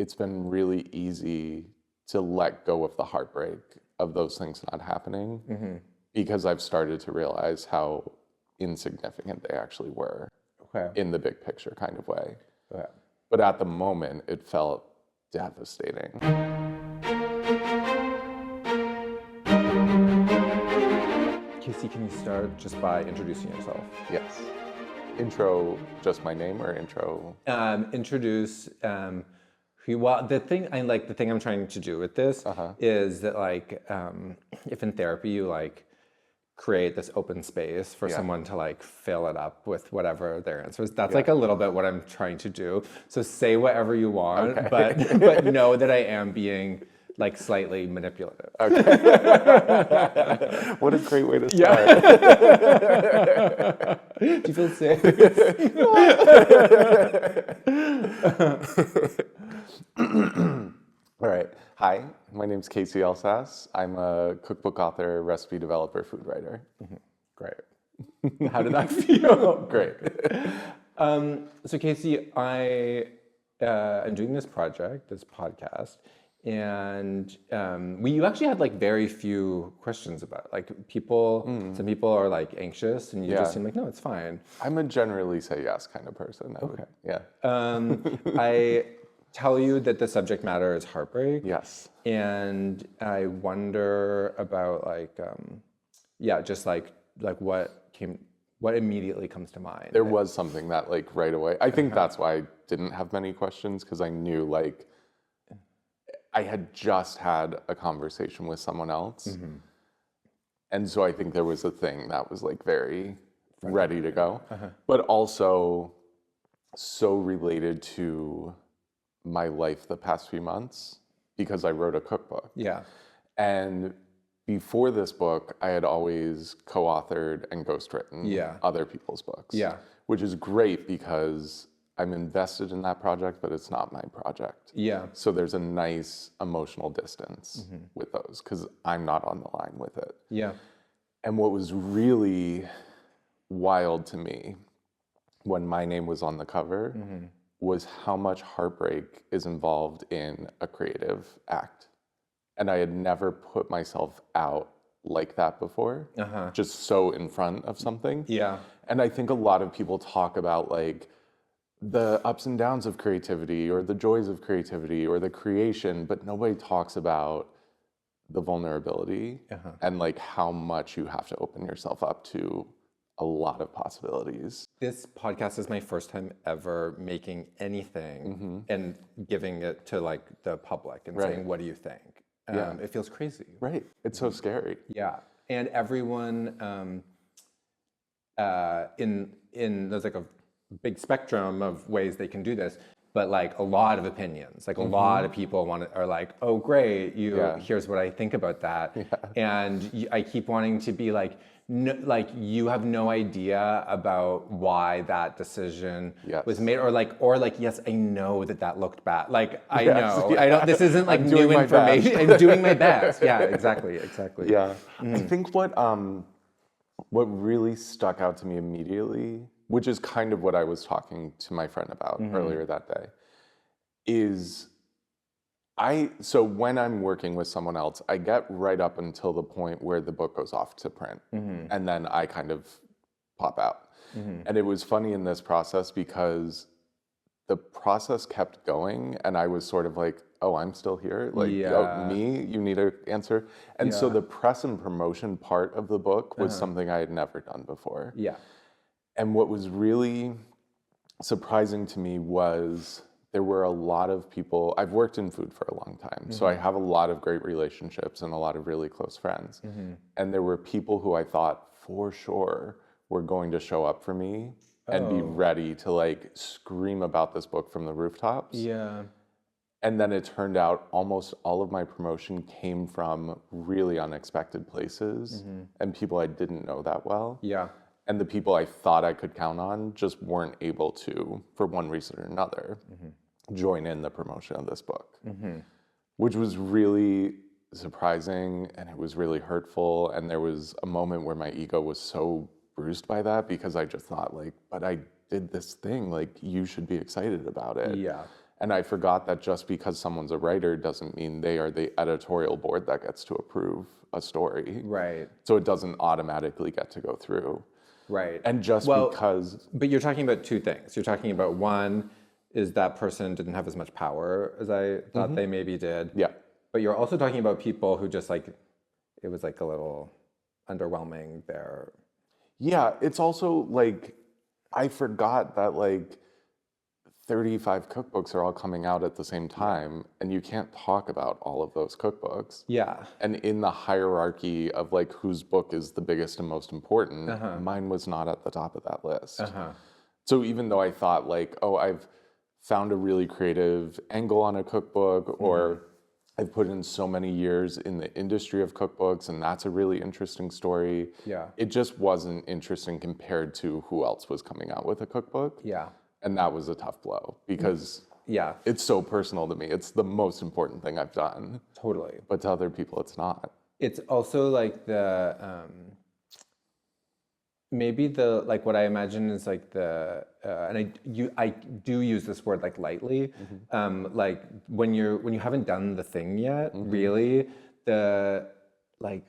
it's been really easy to let go of the heartbreak of those things not happening because I've started to realize how insignificant they actually were in the big picture kind of way. But at the moment, it felt devastating. Casey, can you start just by introducing yourself? Yes. Intro, just my name, or intro? Introduce the thing I'm trying to do with this is that if in therapy you create this open space for someone to fill it up with whatever their answer is. That's a little bit what I'm trying to do. So say whatever you want, but know that I am being slightly manipulative. Okay. What a great way to start. Yeah. Do you feel safe? All right. Hi, my name's Casey Elsass. I'm a cookbook author, recipe developer, food writer. Great. How did that feel? Great. So Casey, I am doing this project, this podcast, and you actually had very few questions about it. Some people are anxious, and you just seem no, it's fine. I'm a generally say yes kind of person. I tell you that the subject matter is heartbreak. Yes. And I wonder about what immediately comes to mind. There was something that right away. I think that's why I didn't have many questions, because I knew I had just had a conversation with someone else. And so I think there was a thing that was very ready to go, but also so related to my life the past few months, because I wrote a cookbook. Yeah. And before this book, I had always co-authored and ghostwritten other people's books. Yeah. Which is great because I'm invested in that project, but it's not my project. Yeah. So there's a nice emotional distance with those, because I'm not on the line with it. Yeah. And what was really wild to me when my name was on the cover was how much heartbreak is involved in a creative act. And I had never put myself out like that before, just so in front of something. Yeah. And I think a lot of people talk about the ups and downs of creativity, or the joys of creativity, or the creation, but nobody talks about the vulnerability and how much you have to open yourself up to a lot of possibilities. This podcast is my first time ever making anything and giving it to the public and saying, what do you think? It feels crazy. Right. It's so scary. Yeah. And everyone there's a big spectrum of ways they can do this, but a lot of opinions, a lot of people are oh great, here's what I think about that. And I keep wanting to be no, you have no idea about why that decision was made, or yes, I know that looked bad. I know. I don't. This isn't new information. I'm doing my best. Yeah, exactly. Yeah. I think what really stuck out to me immediately, which is kind of what I was talking to my friend about earlier that day, is so when I'm working with someone else, I get right up until the point where the book goes off to print, and then I kind of pop out. And it was funny in this process because the process kept going, and I was sort of oh, I'm still here? Oh, me? You need an answer? And so the press and promotion part of the book was something I had never done before. Yeah. And what was really surprising to me was there were a lot of people. I've worked in food for a long time, so I have a lot of great relationships and a lot of really close friends. And there were people who I thought for sure were going to show up for me and be ready to scream about this book from the rooftops. Yeah. And then it turned out almost all of my promotion came from really unexpected places and people I didn't know that well. Yeah. And the people I thought I could count on just weren't able to, for one reason or another, join in the promotion of this book, which was really surprising, and it was really hurtful. And there was a moment where my ego was so bruised by that, because I just thought but I did this thing, you should be excited about it. Yeah. And I forgot that just because someone's a writer doesn't mean they are the editorial board that gets to approve a story. Right. So it doesn't automatically get to go through. Right. And just Well, because... But you're talking about two things. You're talking about one is that person didn't have as much power as I thought they maybe did. Yeah. But you're also talking about people who just like, it was like a little underwhelming there. Yeah, it's also like, I forgot that like 35 cookbooks are all coming out at the same time, and you can't talk about all of those cookbooks. Yeah. And in the hierarchy of like whose book is the biggest and most important, mine was not at the top of that list. So even though I thought like, oh, I've found a really creative angle on a cookbook, or I've put in so many years in the industry of cookbooks, and that's a really interesting story. Yeah. It just wasn't interesting compared to who else was coming out with a cookbook. Yeah. And that was a tough blow because Yeah. it's so personal to me. It's the most important thing I've done. Totally. But to other people, it's not. It's also like the maybe the like what I imagine is like the and I do use this word like lightly, like when you haven't done the thing yet, really the like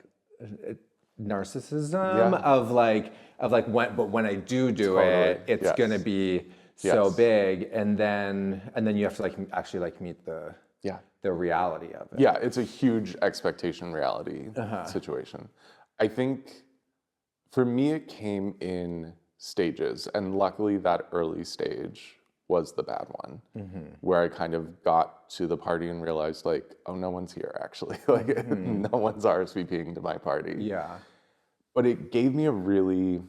narcissism of like when I do it, it's gonna be so big, and then you have to like actually like meet the reality of it. Yeah, it's a huge expectation reality situation. I think for me it came in stages, and luckily that early stage was the bad one, where I kind of got to the party and realized like, oh, no one's here actually. Like no one's RSVPing to my party. Yeah. But it gave me a really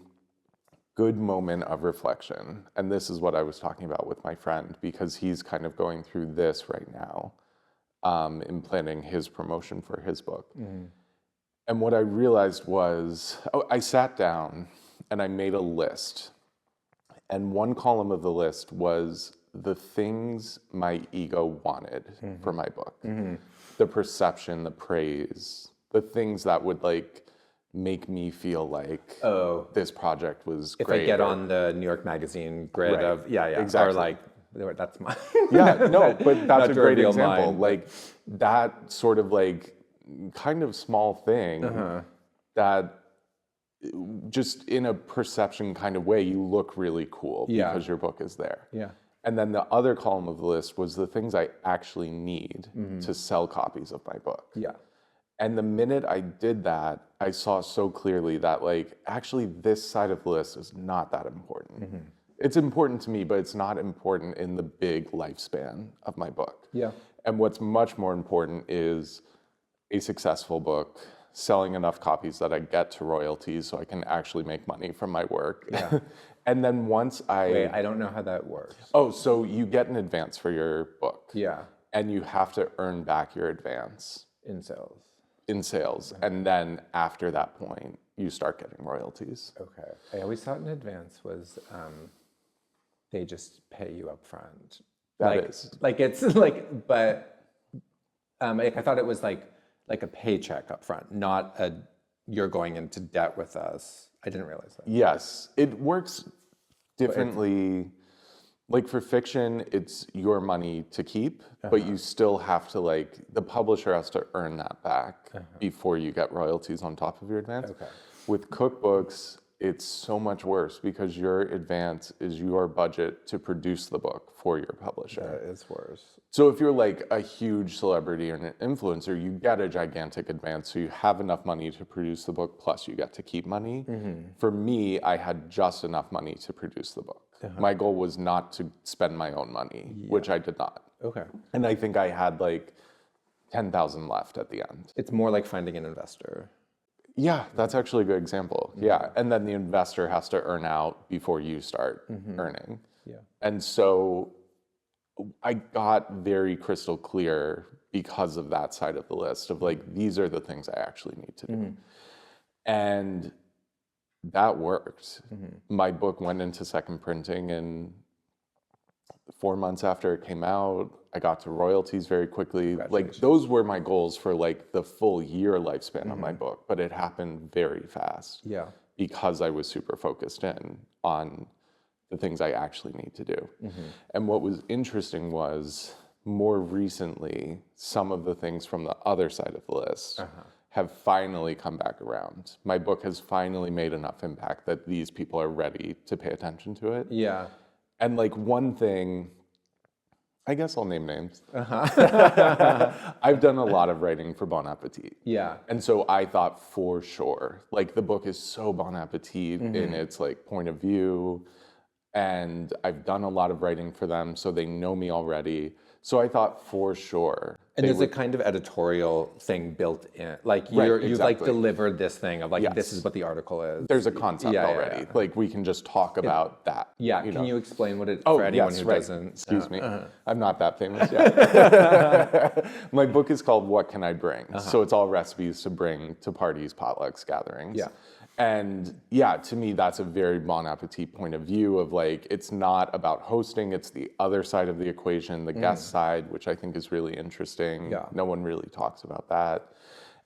good moment of reflection. And this is what I was talking about with my friend, because he's kind of going through this right now in planning his promotion for his book. And what I realized was, I sat down and I made a list. And one column of the list was the things my ego wanted for my book. The perception, the praise, the things that would like make me feel like this project was if great. I get on the New York Magazine grid of exactly. or like that's mine. But that's a great example. Mine. Like that sort of like kind of small thing that just in a perception kind of way, you look really cool because your book is there. Yeah. And then the other column of the list was the things I actually need to sell copies of my book. Yeah. And the minute I did that, I saw so clearly that like, actually this side of the list is not that important. It's important to me, but it's not important in the big lifespan of my book. Yeah. And what's much more important is a successful book, selling enough copies that I get to royalties so I can actually make money from my work. Yeah. And then once Wait, I don't know how that works. Oh, so you get an advance for your book. Yeah. And you have to earn back your advance. In sales. And then after that point, you start getting royalties. Okay. I always thought an advance was they just pay you up front. Like it's like, but like I thought it was like a paycheck up front, not a you're going into debt with us. I didn't realize that. Yes, it works differently. Like for fiction, it's your money to keep, but you still have to like, the publisher has to earn that back before you get royalties on top of your advance. Okay. With cookbooks, it's so much worse because your advance is your budget to produce the book for your publisher. That is worse. So if you're like a huge celebrity or an influencer, you get a gigantic advance, so you have enough money to produce the book, plus you get to keep money. For me, I had just enough money to produce the book. My goal was not to spend my own money, which I did not. Okay. And I think I had like 10,000 left at the end. It's more like finding an investor. Yeah, that's actually a good example. Yeah, and then the investor has to earn out before you start earning. Yeah. And so I got very crystal clear because of that side of the list of like, these are the things I actually need to do. And that worked. My book went into second printing, and 4 months after it came out, I got to royalties very quickly. Like those were my goals for like the full year lifespan of my book, but it happened very fast. Yeah. Because I was super focused in on the things I actually need to do. And what was interesting was more recently, some of the things from the other side of the list have finally come back around. My book has finally made enough impact that these people are ready to pay attention to it. Yeah. And like one thing, I guess I'll name names. I've done a lot of writing for Bon Appetit. Yeah. And so I thought for sure, like the book is so Bon Appetit in its like point of view. And I've done a lot of writing for them, so they know me already. So I thought for sure. And there's a kind of editorial thing built in. Like you've like delivered this thing of like, this is what the article is. There's a concept already. Like we can just talk about that. Yeah, can you explain what it, for anyone who doesn't? Excuse me. I'm not that famous yet. My book is called What Can I Bring? So it's all recipes to bring to parties, potlucks, gatherings. Yeah. And yeah, to me, that's a very Bon Appetit point of view of like, it's not about hosting, it's the other side of the equation, the guest side, which I think is really interesting. Yeah. No one really talks about that.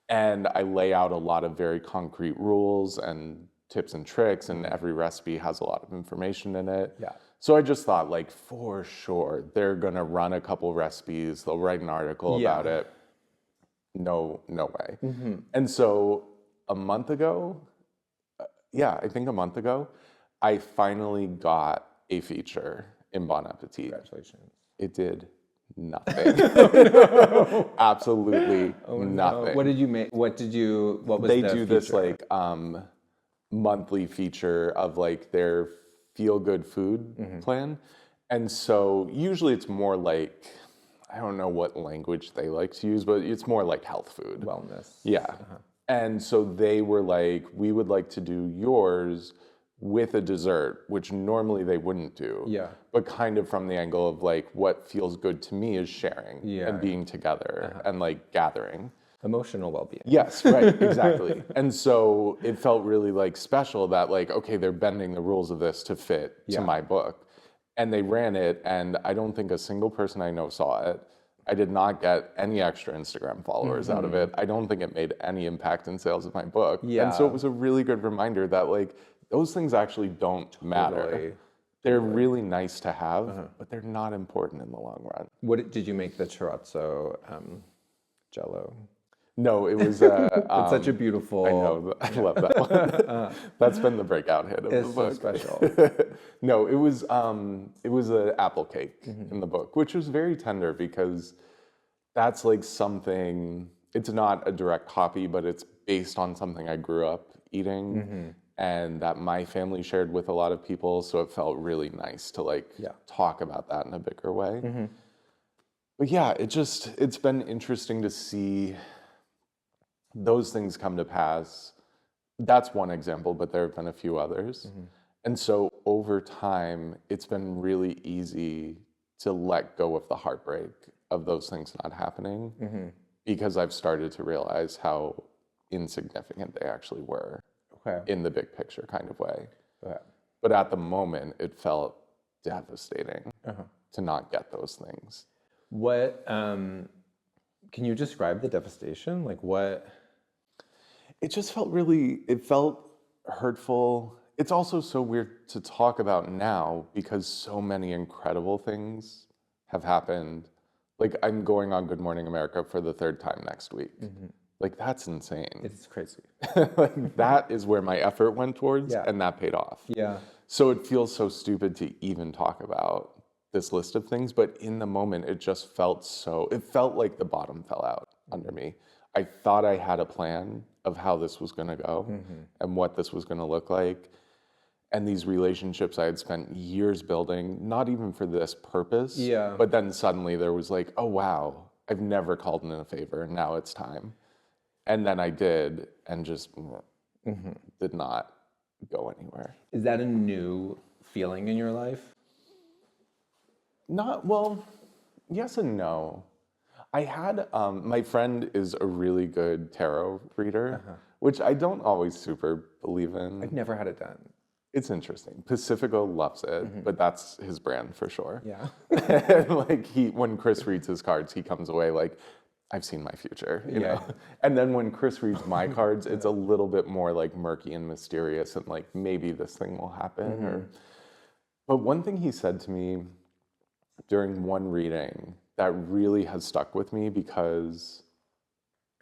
And I lay out a lot of very concrete rules and tips and tricks, and every recipe has a lot of information in it. Yeah. So I just thought like, for sure, they're gonna run a couple recipes, they'll write an article about it. No way. And so a month ago, I think a month ago, I finally got a feature in Bon Appetit. Congratulations. It did nothing. Absolutely nothing. No. What did you make? What was they the do feature? This like monthly feature of like their feel good food plan. And so usually it's more like, I don't know what language they like to use, but it's more like health food. Wellness. Yeah. And so they were like, we would like to do yours with a dessert, which normally they wouldn't do. Yeah. But kind of from the angle of like, what feels good to me is sharing and being together and like gathering. Emotional well-being. Yes, right, exactly. And so it felt really like special that like, okay, they're bending the rules of this to fit to my book. And they ran it, and I don't think a single person I know saw it. I did not get any extra Instagram followers out of it. I don't think it made any impact in sales of my book. Yeah. And so it was a really good reminder that like those things actually don't matter. They're really nice to have, but they're not important in the long run. What did you make the chorizo jello? No, it was. It's such a beautiful. I know. I love that one. That's been the breakout hit of the book. It's so special. No, it was an apple cake in the book, which was very tender because that's like something. It's not a direct copy, but it's based on something I grew up eating, and that my family shared with a lot of people. So it felt really nice to like talk about that in a bigger way. But yeah, it's been interesting to see those things come to pass. That's one example, but there have been a few others. And so over time, it's been really easy to let go of the heartbreak of those things not happening because I've started to realize how insignificant they actually were in the big picture kind of way. But at the moment, it felt devastating to not get those things. What, can you describe the devastation? Like what? It just felt it felt hurtful. It's also so weird to talk about now because so many incredible things have happened. Like I'm going on Good Morning America for the 3rd time next week. Like that's insane. It's crazy. Like that is where my effort went towards and that paid off. Yeah. So it feels so stupid to even talk about this list of things, but in the moment it just felt it felt like the bottom fell out under me. I thought I had a plan of how this was going to go and what this was going to look like. And these relationships I had spent years building, not even for this purpose, but then suddenly there was like, oh wow, I've never called in a favor, and now it's time. And then I did, and just did not go anywhere. Is that a new feeling in your life? Well, yes and no. I had, my friend is a really good tarot reader, which I don't always super believe in. I've never had it done. It's interesting. Pacifico loves it, but that's his brand for sure. Yeah. And like when Chris reads his cards, he comes away like, I've seen my future, you know? And then when Chris reads my cards, it's a little bit more like murky and mysterious and like maybe this thing will happen. But one thing he said to me during one reading that really has stuck with me, because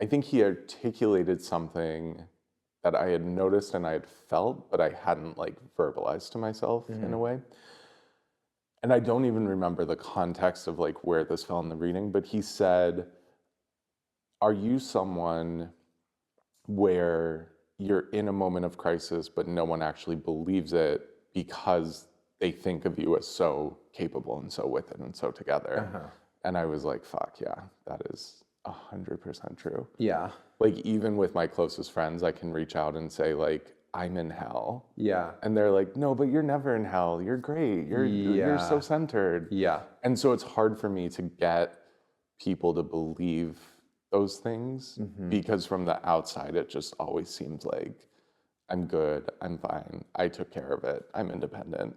I think he articulated something that I had noticed and I had felt, but I hadn't like verbalized to myself in a way. And I don't even remember the context of like where this fell in the reading, but he said, are you someone where you're in a moment of crisis, but no one actually believes it because they think of you as so capable and so with it and so together? And I was like, fuck yeah, that is 100% true. Yeah. Like even with my closest friends, I can reach out and say like, I'm in hell. Yeah. And they're like, no, but you're never in hell. You're great. You're so centered. Yeah. And so it's hard for me to get people to believe those things because from the outside, it just always seems like I'm good, I'm fine, I took care of it, I'm independent.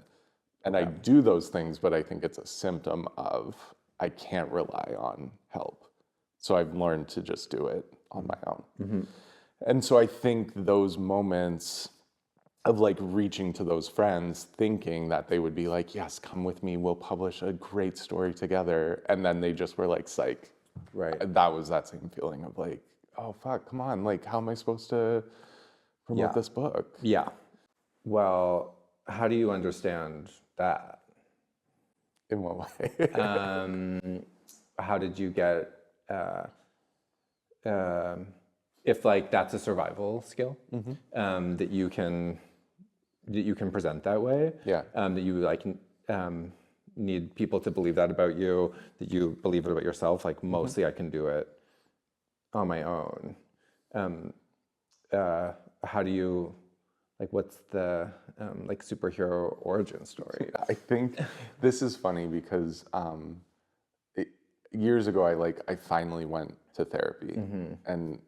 And I do those things, but I think it's a symptom of I can't rely on help. So I've learned to just do it on my own. And so I think those moments of like reaching to those friends, thinking that they would be like, yes, come with me, we'll publish a great story together. And then they just were like, psych. Right. That was that same feeling of like, oh, fuck, come on. Like, how am I supposed to promote this book? Yeah. Well, how do you understand that? In what way? How did you get, if like that's a survival skill, that you can present that way, that you like need people to believe that about you, that you believe it about yourself. Like mostly I can do it on my own. How do you, like, what's the like superhero origin story? I think this is funny because years ago, I finally went to therapy and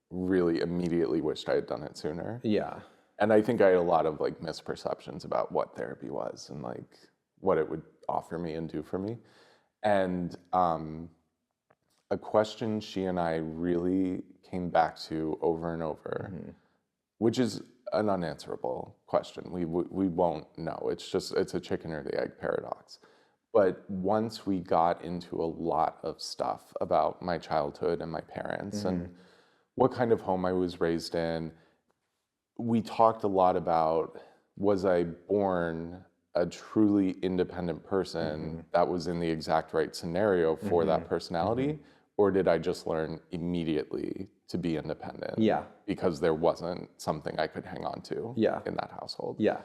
really immediately wished I had done it sooner. Yeah. And I think I had a lot of like misperceptions about what therapy was and like what it would offer me and do for me. And a question she and I really came back to over and over, which is an unanswerable question. We won't know. It's a chicken or the egg paradox. But once we got into a lot of stuff about my childhood and my parents and what kind of home I was raised in, we talked a lot about, was I born a truly independent person that was in the exact right scenario for that personality? Or did I just learn immediately to be independent? Yeah. Because there wasn't something I could hang on to in that household. Yeah.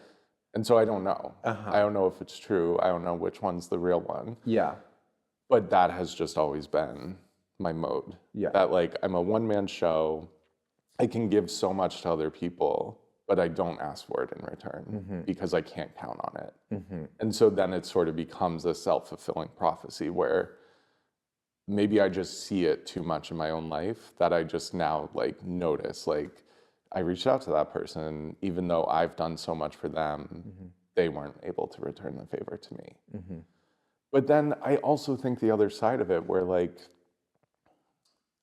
And so I don't know. I don't know if it's true. I don't know which one's the real one. Yeah. But that has just always been my mode. Yeah. That like I'm a one-man show. I can give so much to other people, but I don't ask for it in return because I can't count on it. And so then it sort of becomes a self-fulfilling prophecy where maybe I just see it too much in my own life that I just now like notice, like I reached out to that person, even though I've done so much for them, they weren't able to return the favor to me. But then I also think the other side of it where like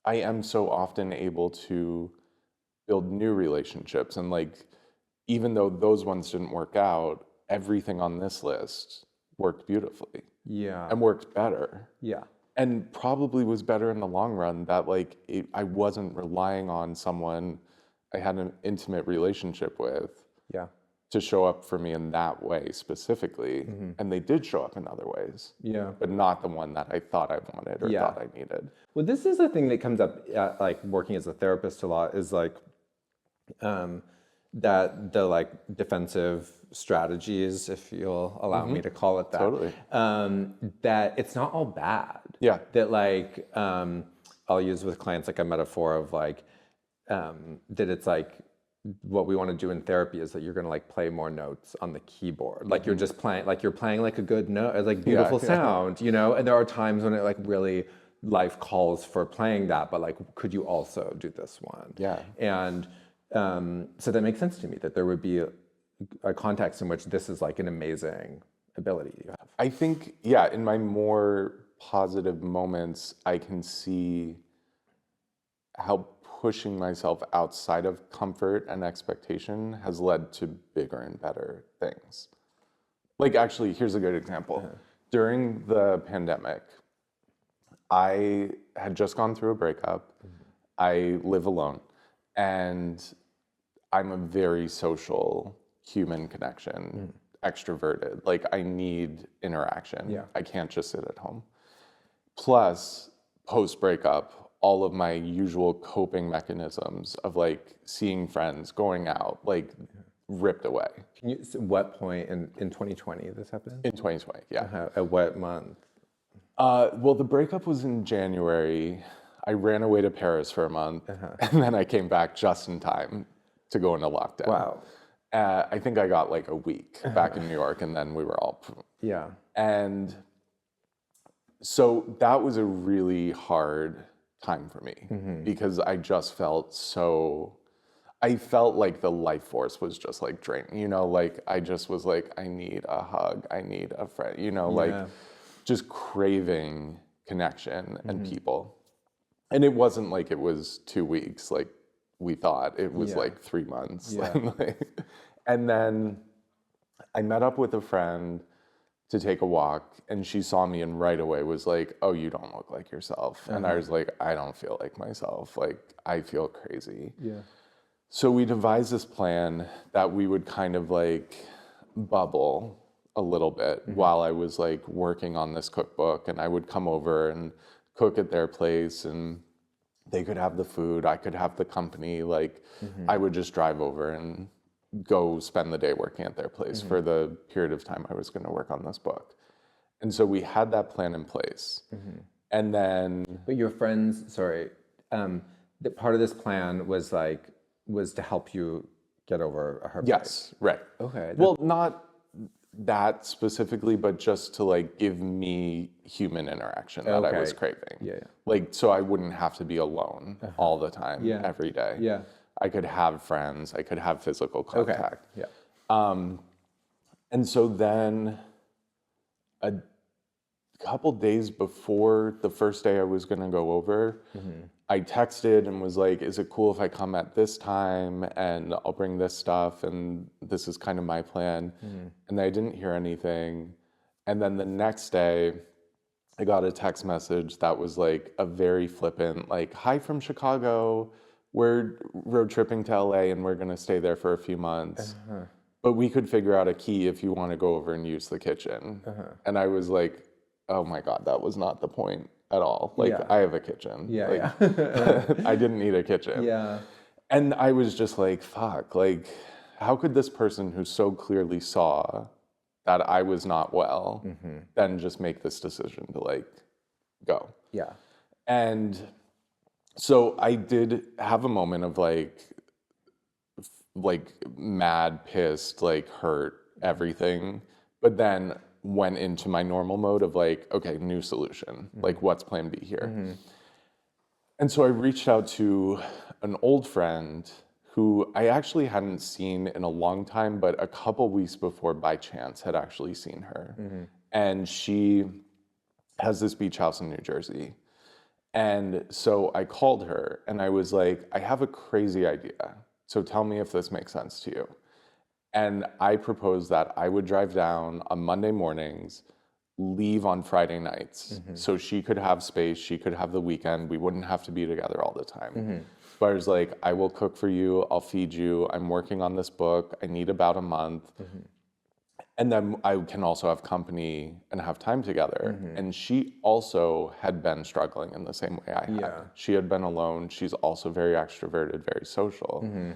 I am so often able to build new relationships, and like even though those ones didn't work out, everything on this list worked beautifully. Yeah. And worked better. Yeah. And probably was better in the long run that like I wasn't relying on someone I had an intimate relationship with to show up for me in that way specifically. And they did show up in other ways. Yeah. But not the one that I thought I wanted or thought I needed. Well, this is a thing that comes up like working as a therapist a lot, is like that the like defensive strategies, if you'll allow me to call it that. Totally. That it's not all bad. Yeah. That like I'll use with clients like a metaphor of like that it's like what we want to do in therapy is that you're going to like play more notes on the keyboard. Like you're just playing, like you're playing like a good note, like beautiful sound, you know? And there are times when it like really life calls for playing that, but like, could you also do this one? Yeah. And so that makes sense to me that there would be a context in which this is like an amazing ability you have. I think, yeah, in my more positive moments, I can see how pushing myself outside of comfort and expectation has led to bigger and better things. Like, actually, here's a good example. During the pandemic, I had just gone through a breakup. I live alone, and I'm a very social human connection, extroverted. Like, I need interaction. Yeah. I can't just sit at home. Plus, post breakup, all of my usual coping mechanisms of like seeing friends, going out, like ripped away. So what point in 2020 this happened? In 2020, yeah. At what month? Well, the breakup was in January. I ran away to Paris for a month, and then I came back just in time to go into lockdown. Wow. I think I got like a week back in New York, and then we were all... Yeah. And so that was a really hard time for me because I just felt so... I felt like the life force was just like draining, you know, like I just was like, I need a hug, I need a friend, you know, like just craving connection and people. And it wasn't like it was 2 weeks like we thought, it was like 3 months. And then I met up with a friend to take a walk, and she saw me and right away was like, oh, you don't look like yourself. And I was like, I don't feel like myself, like I feel crazy. Yeah. So we devised this plan that we would kind of like bubble a little bit while I was like working on this cookbook, and I would come over and cook at their place, and they could have the food, I could have the company, like I would just drive over and go spend the day working at their place for the period of time I was going to work on this book. And so we had that plan in place. And then... But your friends, sorry, the part of this plan was to help you get over her Yes, right. Okay. Well, not that specifically, but just to like give me human interaction that I was craving. Yeah. Like, so I wouldn't have to be alone all the time, every day. Yeah. I could have friends, I could have physical contact. Yeah. And so then a couple days before the first day I was gonna go over, I texted and was like, is it cool if I come at this time and I'll bring this stuff and this is kind of my plan? And I didn't hear anything. And then the next day I got a text message that was like a very flippant, like, hi from Chicago, we're road tripping to LA and we're gonna stay there for a few months. But we could figure out a key if you wanna go over and use the kitchen. And I was like, oh my God, that was not the point at all. Like, I have a kitchen. I didn't need a kitchen. Yeah. And I was just like, fuck, like, how could this person who so clearly saw that I was not well then just make this decision to like go? Yeah. And so I did have a moment of like mad, pissed, like hurt, everything. But then went into my normal mode of like, okay, new solution. Like, what's plan B here? And so I reached out to an old friend who I actually hadn't seen in a long time, but a couple weeks before by chance had actually seen her. And she has this beach house in New Jersey. And so I called her and I was like, I have a crazy idea. So tell me if this makes sense to you. And I proposed that I would drive down on Monday mornings, leave on Friday nights, so she could have space, she could have the weekend, we wouldn't have to be together all the time. But I was like, I will cook for you, I'll feed you, I'm working on this book, I need about a month. And then I can also have company and have time together. And she also had been struggling in the same way I had. She had been alone, she's also very extroverted, very social.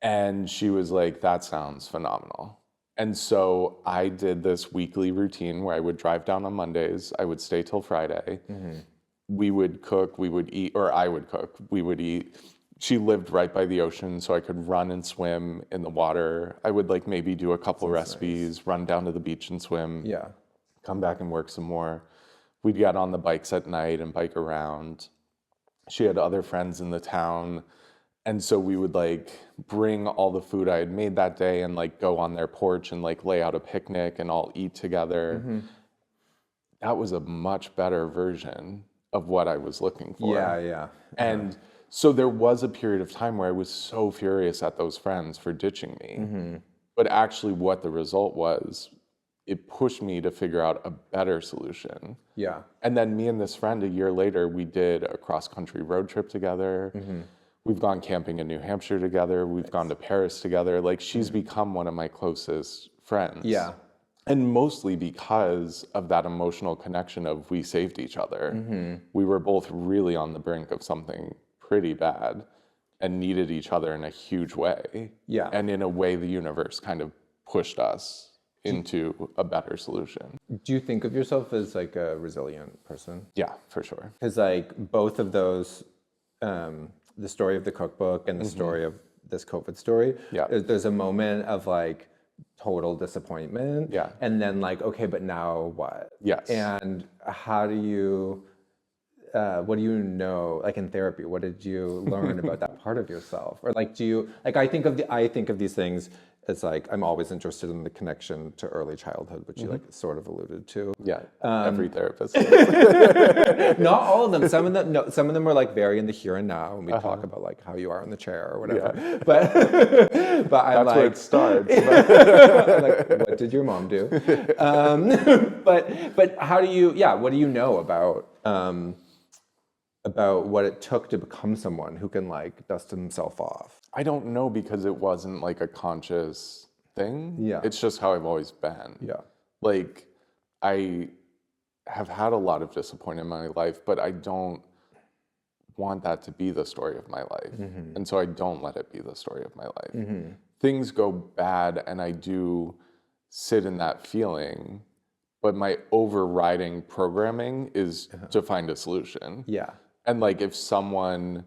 And she was like, that sounds phenomenal. And so I did this weekly routine where I would drive down on Mondays, I would stay till Friday. We would cook, we would eat, or I would cook, we would eat. She lived right by the ocean, so I could run and swim in the water. I would like maybe do a couple recipes, run down to the beach and swim, come back and work some more. We'd get on the bikes at night and bike around. She had other friends in the town. And so we would like bring all the food I had made that day and like go on their porch and like lay out a picnic and all eat together. That was a much better version of what I was looking for. And so there was a period of time where I was so furious at those friends for ditching me. But actually what the result was it pushed me to figure out a better solution. Yeah. And then me and this friend, a year later, we did a cross-country road trip together. We've gone camping in New Hampshire together. We've gone to Paris together. Like, she's become one of my closest friends. Yeah. And mostly because of that emotional connection of we saved each other. We were both really on the brink of something pretty bad and needed each other in a huge way. Yeah. And in a way, the universe kind of pushed us into a better solution. Do you think of yourself as like a resilient person? Yeah, for sure. Because like both of those, the story of the cookbook and the story of this COVID story, there's a moment of like total disappointment. Yeah. And then like, okay, but now what? Yes. And how do you, what do you know, like in therapy, what did you learn about that part of yourself? Or like, do you, like, I think of these things as like, I'm always interested in the connection to early childhood, which you like sort of alluded to. Yeah, every therapist. Not all of them. Some of them are like very in the here and now, and we talk about like how you are in the chair or whatever. Yeah. But I That's like, where it starts. like, what did your mom do? But how do you? Yeah, what do you know about what it took to become someone who can like dust himself off? I don't know, because it wasn't like a conscious thing. Yeah. It's just how I've always been. Yeah. Like, I have had a lot of disappointment in my life, but I don't want that to be the story of my life. And so I don't let it be the story of my life. Things go bad and I do sit in that feeling, but my overriding programming is to find a solution. Yeah. And like, if someone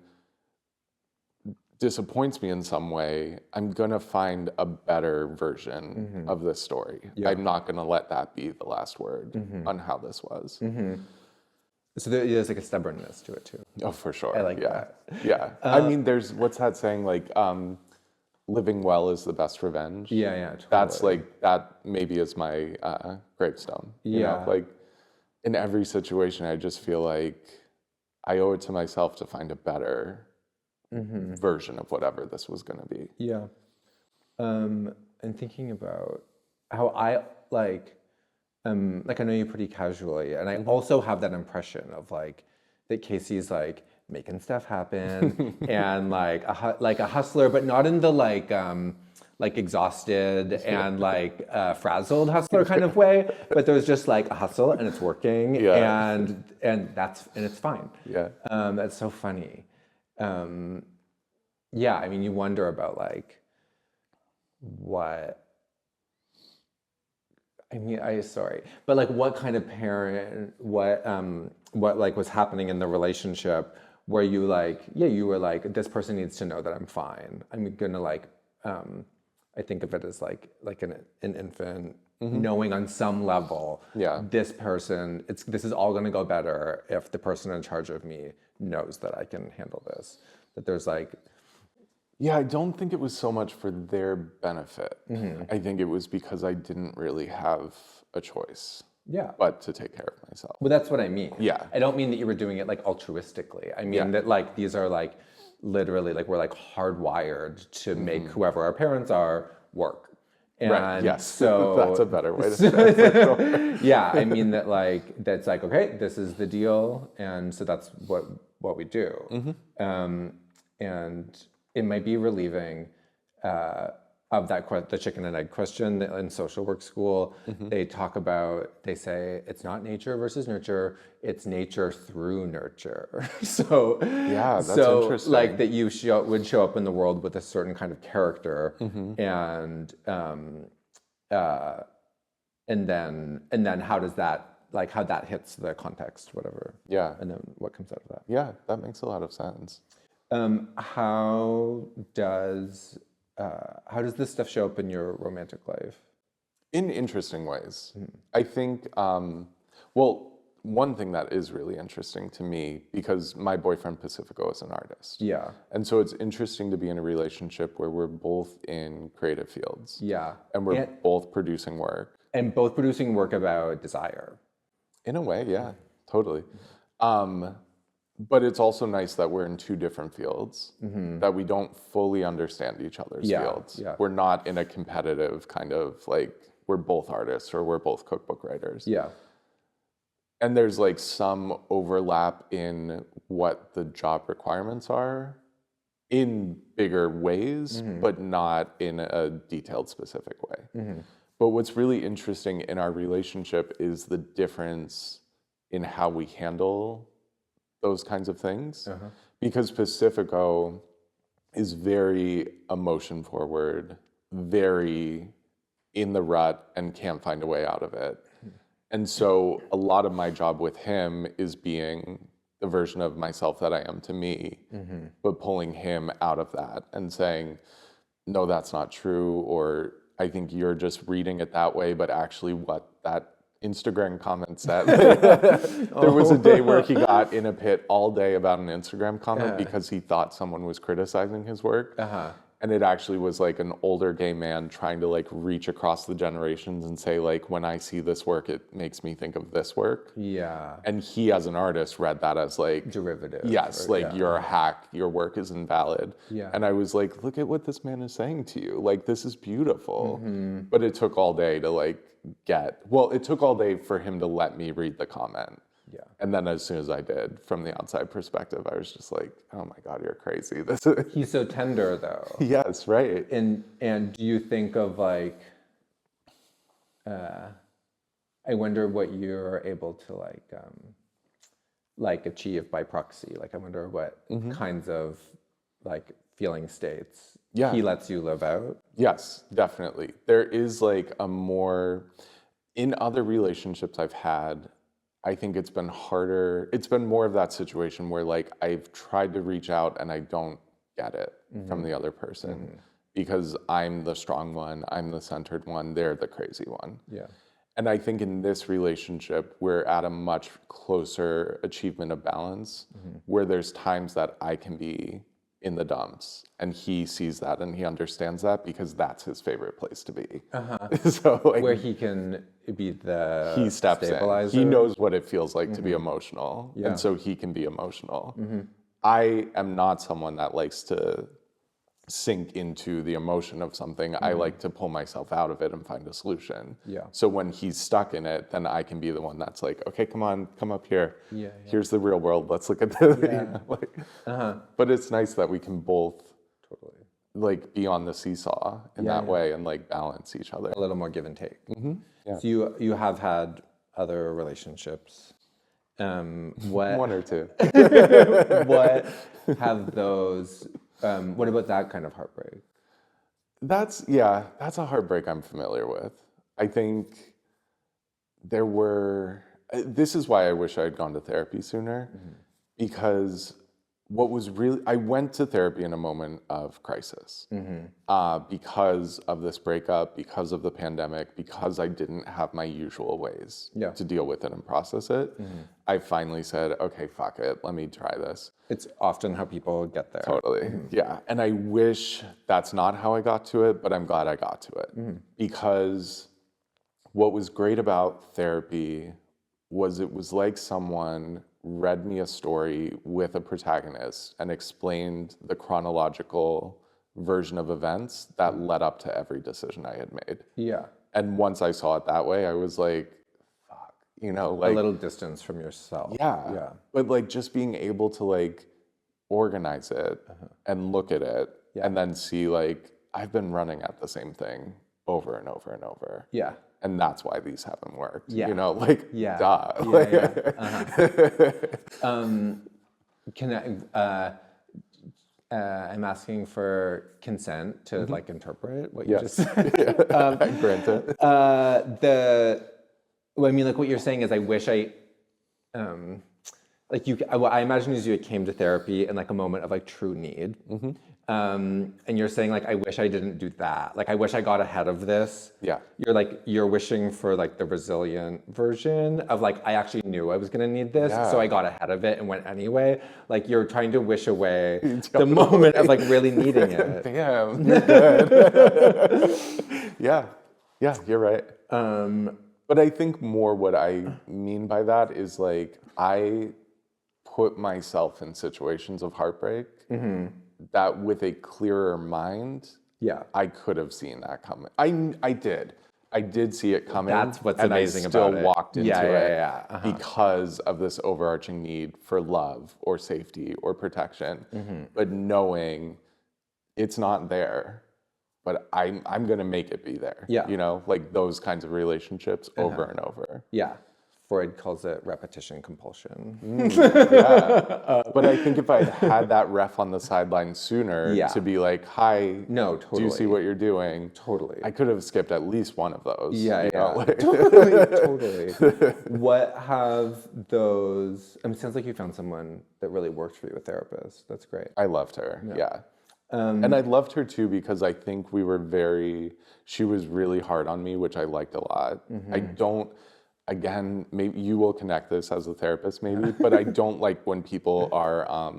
disappoints me in some way, I'm gonna find a better version of this story. Yeah. I'm not gonna let that be the last word on how this was. So there's like a stubbornness to it too. Oh, for sure. I like that. that. Yeah. I mean, there's, what's that saying? Like, living well is the best revenge. Yeah, yeah. Totally. That's like, that maybe is my gravestone. You know? Like, in every situation, I just feel like I owe it to myself to find a better version of whatever this was going to be. Yeah. And thinking about how I like I know you pretty casually, and I also have that impression of like that Casey's like making stuff happen and like a hustler, but not in the like exhausted and like frazzled hustler kind of way, but there's just like a hustle and it's working, and it's fine. Yeah. That's so funny. Yeah, I mean, you wonder about like what. I mean, but like, what kind of parent, what like was happening in the relationship where you like, you were like, this person needs to know that I'm fine. I'm gonna like, I think of it as like an infant knowing on some level, this person, this is all gonna go better if the person in charge of me knows that I can handle this. That there's like. Yeah, I don't think it was so much for their benefit. I think it was because I didn't really have a choice. Yeah. But to take care of myself. Well, that's what I mean. Yeah. I don't mean that you were doing it like altruistically. I mean that like these are like literally like we're like hardwired to make whoever our parents are work. And right. Yes. So that's a better way to say it. For sure. Yeah, I mean that like that's like, okay, this is the deal, and so that's what we do. And it might be relieving of that the chicken and egg question in social work school. They say it's not nature versus nurture, it's nature through nurture. So yeah, that's interesting. Like that you would show up in the world with a certain kind of character, and then how does that, like how that hits the context, whatever. Yeah. And then what comes out of that. Yeah, that makes a lot of sense. How does this stuff show up in your romantic life? In interesting ways. I think, well, one thing that is really interesting to me, because my boyfriend Pacifico is an artist. Yeah. And so it's interesting to be in a relationship where we're both in creative fields. Yeah. And we're both producing work. And both producing work about desire. In a way, yeah, totally. But it's also nice that we're in two different fields, that we don't fully understand each other's fields. Yeah. We're not in a competitive kind of like we're both artists or we're both cookbook writers. Yeah. And there's like some overlap in what the job requirements are in bigger ways, but not in a detailed, specific way. But what's really interesting in our relationship is the difference in how we handle those kinds of things. Because Pacifico is very emotion forward, very in the rut and can't find a way out of it. And so a lot of my job with him is being the version of myself that I am to me, but pulling him out of that and saying, no, that's not true, or I think you're just reading it that way, but actually what that Instagram comment said. There was a day where he got in a pit all day about an Instagram comment because he thought someone was criticizing his work. And it actually was like an older gay man trying to like reach across the generations and say like, when I see this work, it makes me think of this work. Yeah. And he as an artist read that as like, derivative. yes, like you're a hack, your work is invalid. Yeah. And I was like, look at what this man is saying to you. Like, this is beautiful. But it took all day to like it took all day for him to let me read the comment. Yeah. And then as soon as I did, from the outside perspective, I was just like, oh my God, you're crazy. This is... He's so tender though. Yes, right. And do you think of like, I wonder what you're able to like achieve by proxy. Like I wonder what kinds of like feeling states he lets you live out. Yes, definitely. There is like a more, in other relationships I've had, I think it's been harder. It's been more of that situation where like I've tried to reach out and I don't get it from the other person because I'm the strong one, I'm the centered one, they're the crazy one. Yeah. And I think in this relationship, we're at a much closer achievement of balance where there's times that I can be in the dumps and he sees that and he understands that because that's his favorite place to be. So like, where he can be the he steps stabilizer. in. He knows what it feels like to be emotional, and so he can be emotional. I am not someone that likes to sink into the emotion of something. I like to pull myself out of it and find a solution. Yeah. So when he's stuck in it, then I can be the one that's like, okay, come on, come up here. Here's the real world. Let's look at this. But it's nice that we can both like be on the seesaw in that way and like balance each other. A little more give and take. So you have had other relationships. What One or two. what have those? What about that kind of heartbreak? That's a heartbreak I'm familiar with. I think there were, this is why I wish I had gone to therapy sooner, because what was really, I went to therapy in a moment of crisis because of this breakup, because of the pandemic, because I didn't have my usual ways to deal with it and process it. I finally said, okay, fuck it, let me try this. It's often how people get there. Totally, yeah. And I wish that's not how I got to it, but I'm glad I got to it. Because what was great about therapy was it was like someone read me a story with a protagonist and explained the chronological version of events that led up to every decision I had made. Yeah. And once I saw it that way, I was like, fuck, you know, like a little distance from yourself. Yeah. But like just being able to like organize it and look at it and then see like, I've been running at the same thing over and over and over. Yeah. And that's why these haven't worked. Yeah. You know, like, duh. Can I, I'm asking for consent to like interpret what you just said. Granted. I mean, like what you're saying is I wish I, like I imagine as you came to therapy in like a moment of like true need. And you're saying like, I wish I didn't do that. Like, I wish I got ahead of this. Yeah. You're wishing for like the resilient version of like, I actually knew I was going to need this. So I got ahead of it and went anyway. Like you're trying to wish away the moment of like really needing it. Damn, you're good. Yeah, you're right. But I think more what I mean by that is like, I put myself in situations of heartbreak that with a clearer mind, I could have seen that coming. I did. I did see it coming. That's what's and amazing I still about it. walked into it Yeah. because of this overarching need for love or safety or protection, but knowing it's not there, but I'm gonna make it be there. Yeah. You know, like those kinds of relationships over and over. Yeah. Freud calls it repetition compulsion. Yeah. But I think if I had that ref on the sideline sooner to be like, hi, No, do you totally. see what you're doing? Totally. I could have skipped at least one of those. Yeah, you know? Like- totally. What have those, it sounds like you found someone that really worked for you, a therapist. That's great. I loved her. Yeah. And I loved her too because I think she was really hard on me, which I liked a lot. I don't, again, maybe you will connect this as a therapist maybe, but I don't like when people are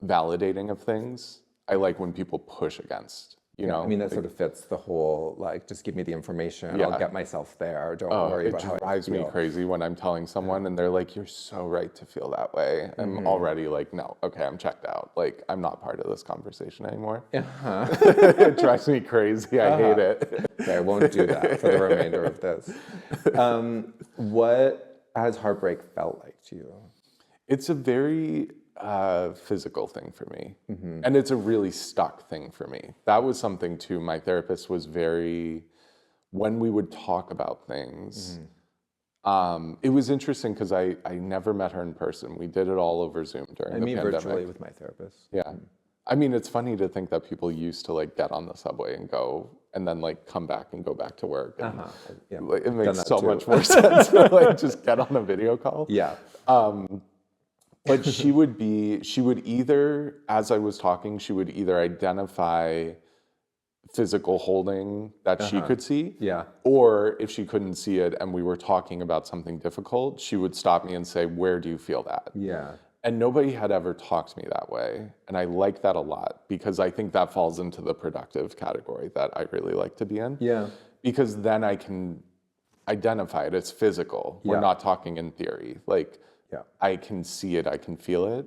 validating of things. I like when people push against, you know? I mean, that sort of fits the whole, like, just give me the information. I'll get myself there. Don't worry about how I feel. It drives me crazy when I'm telling someone and they're like, you're so right to feel that way. I'm already like, no, okay, I'm checked out. Like, I'm not part of this conversation anymore. It drives me crazy. I hate it. Okay, I won't do that for the remainder of this. What has heartbreak felt like to you? It's a very physical thing for me. And it's a really stuck thing for me. That was something too. My therapist was when we would talk about things, it was interesting because I never met her in person. We did it all over Zoom during the pandemic. Virtually with my therapist. Yeah. I mean, it's funny to think that people used to like get on the subway and go and then like come back and go back to work. And, like, it makes so much more sense to like just get on a video call. Yeah. But she would either, as I was talking, she would either identify physical holding that she could see. Yeah. Or if she couldn't see it and we were talking about something difficult, she would stop me and say, where do you feel that? Yeah. And nobody had ever talked to me that way. And I like that a lot because I think that falls into the productive category that I really like to be in. Yeah. Because then I can identify it. It's physical. We're not talking in theory. Like, I can see it, I can feel it.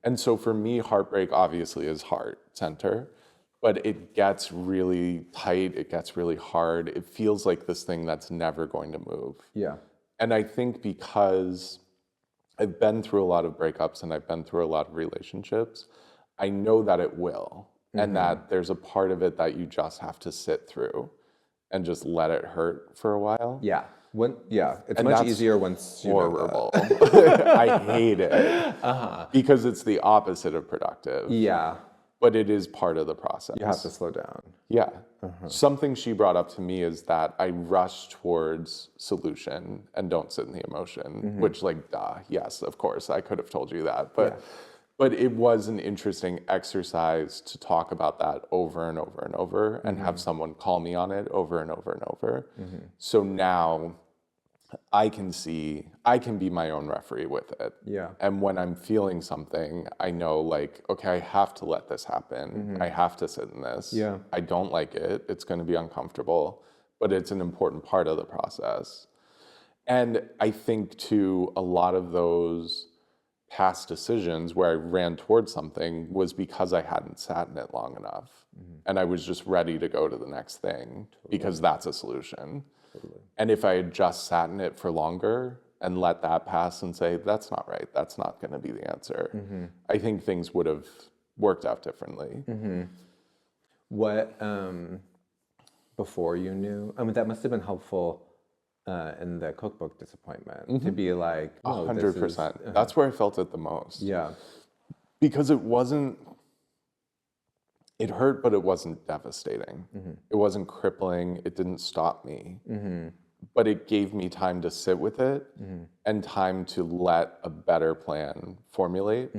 And so for me, heartbreak obviously is heart center, but it gets really tight, it gets really hard. It feels like this thing that's never going to move. Yeah. And I think because I've been through a lot of breakups and I've been through a lot of relationships, I know that it will. And that there's a part of it that you just have to sit through and just let it hurt for a while. Yeah. It's much easier once you horrible. I hate it because it's the opposite of productive. Yeah. But it is part of the process. You have to slow down. Yeah. Something she brought up to me is that I rush towards solution and don't sit in the emotion, which like, yes, of course, I could have told you that. But it was an interesting exercise to talk about that over and over and over and have someone call me on it over and over and over. So now I can be my own referee with it. Yeah. And when I'm feeling something, I know like, okay, I have to let this happen. I have to sit in this. Yeah. I don't like it. It's going to be uncomfortable, but it's an important part of the process. And I think too, a lot of those past decisions where I ran towards something was because I hadn't sat in it long enough. And I was just ready to go to the next thing because that's a solution. And if I had just sat in it for longer and let that pass and say, that's not right, that's not going to be the answer, I think things would have worked out differently. What, before you knew, that must have been helpful in the cookbook disappointment to be like, 100%. That's where I felt it the most. Yeah. Because it hurt, but it wasn't devastating. It wasn't crippling. It didn't stop me. But it gave me time to sit with it and time to let a better plan formulate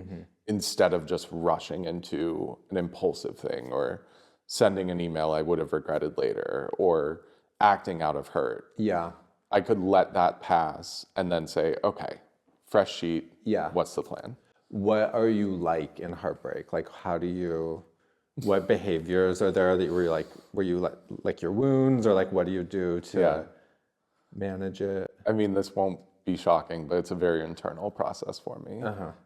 instead of just rushing into an impulsive thing or sending an email I would have regretted later or acting out of hurt. Yeah. I could let that pass and then say, okay, fresh sheet. Yeah. What's the plan? What are you like in heartbreak? Like, what behaviors are there that were you like your wounds, or like what do you do to manage it? I mean, this won't be shocking, but it's a very internal process for me.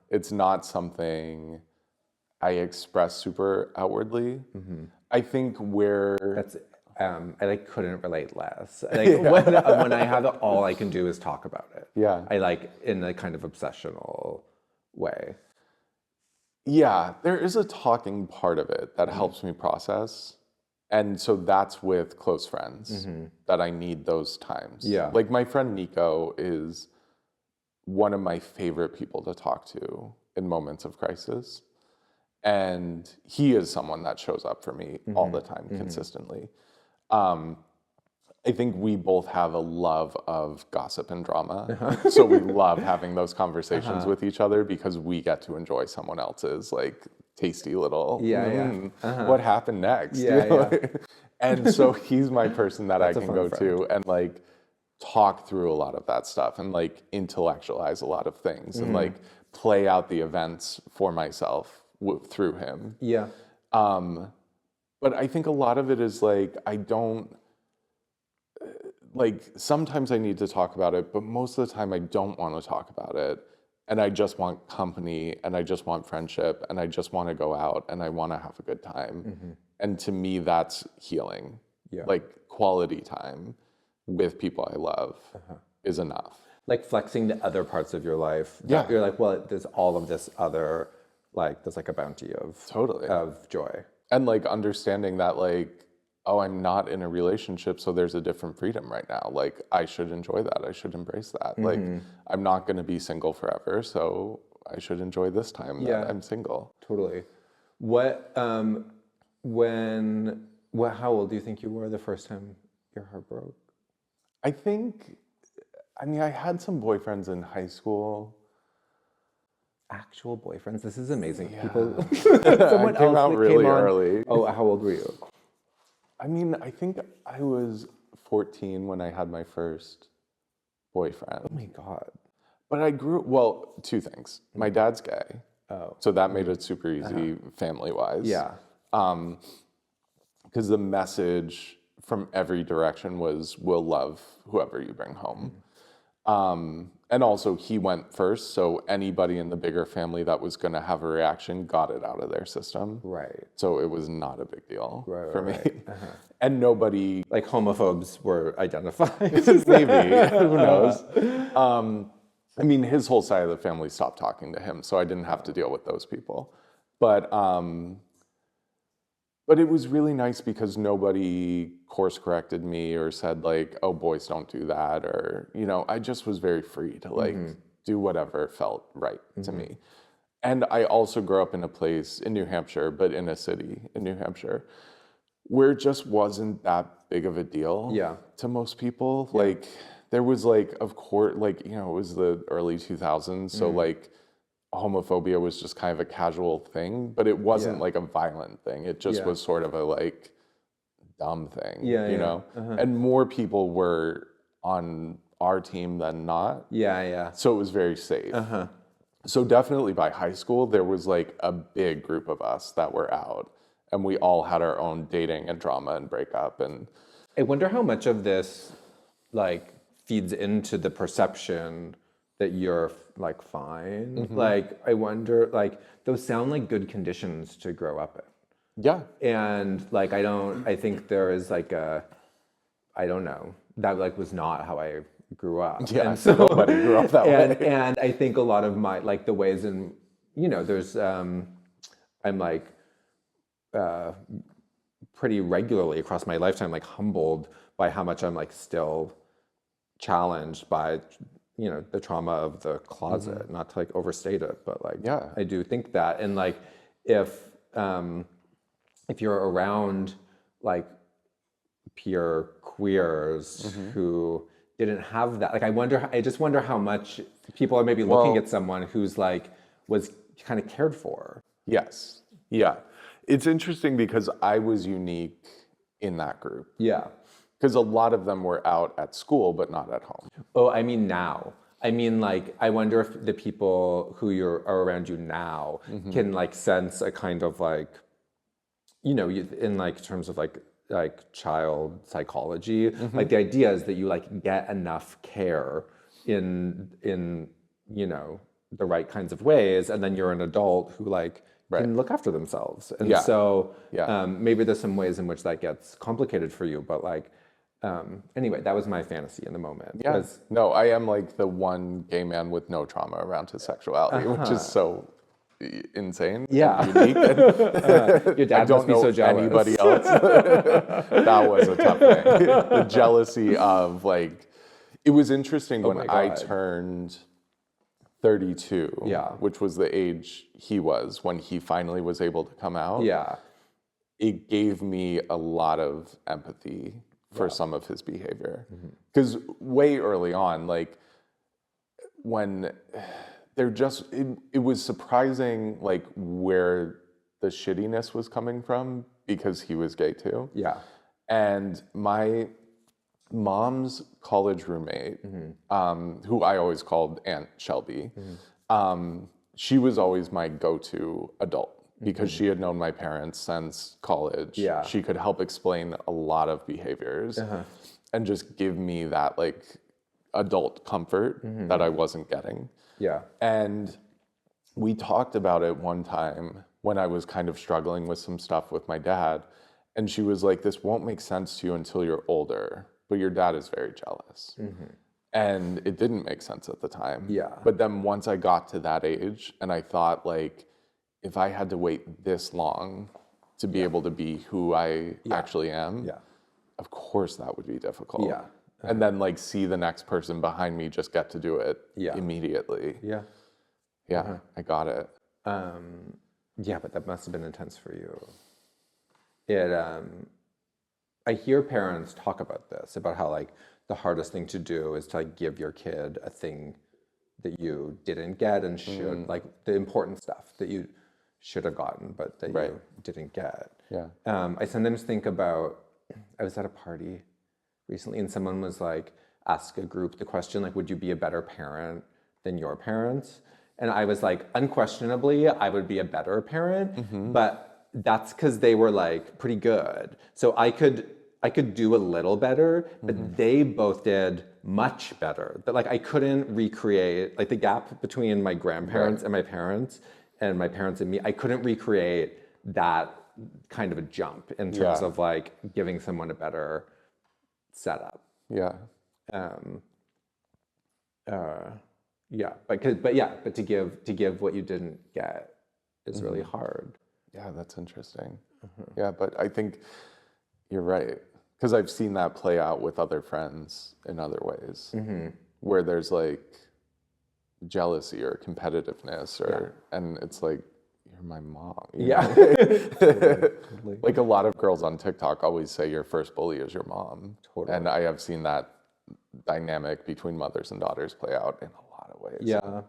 It's not something I express super outwardly. I think I like couldn't relate less. Like when I have it, all I can do is talk about it. Yeah. I like in a kind of obsessional way. Yeah, there is a talking part of it that helps me process. And so that's with close friends that I need those times. Yeah. Like my friend Nico is one of my favorite people to talk to in moments of crisis. And he is someone that shows up for me all the time consistently. I think we both have a love of gossip and drama. So we love having those conversations with each other because we get to enjoy someone else's like tasty little, what happened next? And so he's my person that I can go to and like talk through a lot of that stuff and like intellectualize a lot of things and like play out the events for myself through him. Yeah. But I think a lot of it is like, I don't, like sometimes I need to talk about it, but most of the time I don't want to talk about it. And I just want company and I just want friendship and I just want to go out and I want to have a good time. And to me, that's healing. Like quality time with people I love is enough. Like flexing the other parts of your life. Yeah. You're like, well, there's all of this other, like, there's like a bounty of of joy. And like understanding that like, oh, I'm not in a relationship, so there's a different freedom right now. Like I should enjoy that. I should embrace that. Like I'm not going to be single forever, so I should enjoy this time that I'm single. Totally. How old do you think you were the first time your heart broke? I had some boyfriends in high school. Actual boyfriends? This is amazing. Yeah. People, someone came out really early. Oh, how old were you? I think I was 14 when I had my first boyfriend. Oh my God. But I grew, two things. My dad's gay. Oh. So that made it super easy family-wise. Yeah. Because the message from every direction was, we'll love whoever you bring home. And also he went first, so anybody in the bigger family that was going to have a reaction got it out of their system. Right. So it was not a big deal for me. Right. And nobody... Like homophobes were identified. Maybe, who knows? His whole side of the family stopped talking to him, so I didn't have to deal with those people. But it was really nice because nobody course corrected me or said like, oh, boys don't do that. Or, I just was very free to like do whatever felt right to me. And I also grew up in a place in New Hampshire, but in a city in New Hampshire, where it just wasn't that big of a deal to most people. Yeah. Like there was like, of course, like, it was the early 2000s. So like, homophobia was just kind of a casual thing, but it wasn't like a violent thing. It just was sort of a like dumb thing, you know? And more people were on our team than not. So it was very safe. So definitely by high school, there was like a big group of us that were out and we all had our own dating and drama and breakup. And I wonder how much of this like feeds into the perception that you're like fine. Like I wonder, like those sound like good conditions to grow up in. Yeah. And like I think there is like I don't know, that like was not how I grew up. Yeah, and so nobody grew up that way. And I think a lot of my like the ways in, there's I'm like pretty regularly across my lifetime like humbled by how much I'm like still challenged by the trauma of the closet, not to like overstate it, but like, I do think that. And like, if you're around like peer queers who didn't have that, like, I just wonder how much people are maybe looking at someone who's like, was kind of cared for. Yes. Yeah. It's interesting because I was unique in that group. Yeah. Because a lot of them were out at school, but not at home. Oh, I mean now. I mean, like, I wonder if the people who are around you now can like sense a kind of like, in like terms of like child psychology, like the idea is that you like get enough care in the right kinds of ways, and then you're an adult who like can look after themselves. And Yeah. so Yeah. maybe there's some ways in which that gets complicated for you, but like, anyway, that was my fantasy in the moment. Yeah. Was, No, I am like the one gay man with no trauma around his sexuality, which is so insane. Yeah. And unique. And your dad I don't must be know so jealous. anybody else. That was a tough thing. The jealousy of like, it was interesting when my I God. turned 32, Yeah. which was the age he was when he finally was able to come out. Yeah. It gave me a lot of empathy for some of his behavior. Because way early on, like when they're just, it was surprising like where the shittiness was coming from because he was gay too. Yeah. And my mom's college roommate, who I always called Aunt Shelby, she was always my go-to adult because she had known my parents since college. Yeah. She could help explain a lot of behaviors and just give me that like adult comfort that I wasn't getting. Yeah. And we talked about it one time when I was kind of struggling with some stuff with my dad. And she was like, this won't make sense to you until you're older, but your dad is very jealous. And it didn't make sense at the time. Yeah. But then once I got to that age and I thought like, if I had to wait this long to be able to be who I actually am, of course that would be difficult. Yeah. And then like see the next person behind me just get to do it immediately. Yeah. Yeah, I got it. Yeah, but that must have been intense for you. I hear parents talk about this, about how like the hardest thing to do is to like give your kid a thing that you didn't get and should, like the important stuff that you should have gotten, but that you didn't get. Yeah. I sometimes think about, I was at a party recently and someone was like, ask a group the question, like, would you be a better parent than your parents? And I was like, unquestionably, I would be a better parent, but that's because they were like pretty good. So I could do a little better, but they both did much better. But like I couldn't recreate, like the gap between my grandparents and my parents and me, I couldn't recreate that kind of a jump in terms of like giving someone a better setup. Yeah. But to give what you didn't get is really hard. Yeah, that's interesting. Yeah, but I think you're right. Because I've seen that play out with other friends in other ways, where there's like jealousy or competitiveness, or and it's like, you're my mom. You know? Totally. Like a lot of girls on TikTok always say your first bully is your mom. Totally. And I have seen that dynamic between mothers and daughters play out in a lot of ways. Yeah.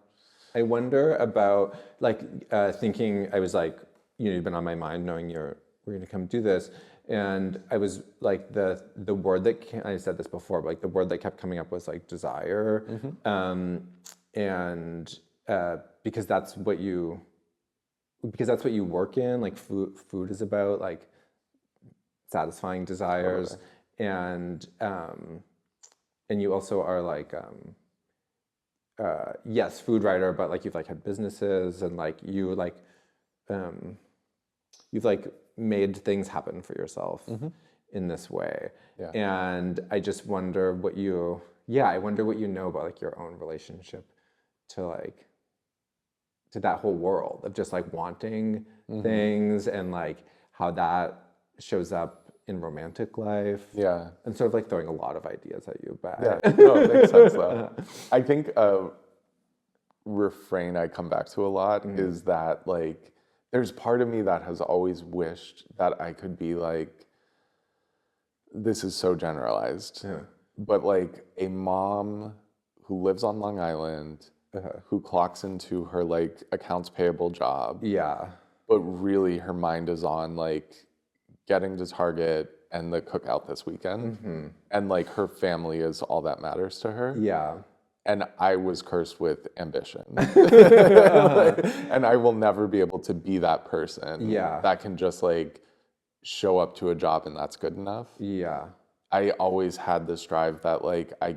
I wonder about like thinking, I was like, you've been on my mind knowing we're going to come do this. And I was like, the word that I said this before, but like the word that kept coming up was like desire. And because that's what you work in, like food is about like satisfying desires. And you also are like, yes, food writer, but like you've like had businesses and like you like, you've like made things happen for yourself in this way. Yeah. And I just wonder what you know about like your own relationship to that whole world of just like wanting things and like how that shows up in romantic life. Yeah. And sort of like throwing a lot of ideas at you, but no, it makes sense though. I think a refrain I come back to a lot is that like, there's part of me that has always wished that I could be like, this is so generalized, but like a mom who lives on Long Island, who clocks into her like accounts payable job. Yeah. But really her mind is on like getting to Target and the cookout this weekend. And like her family is all that matters to her. Yeah. And I was cursed with ambition. And I will never be able to be that person that can just like show up to a job and that's good enough. Yeah. I always had this drive that like, I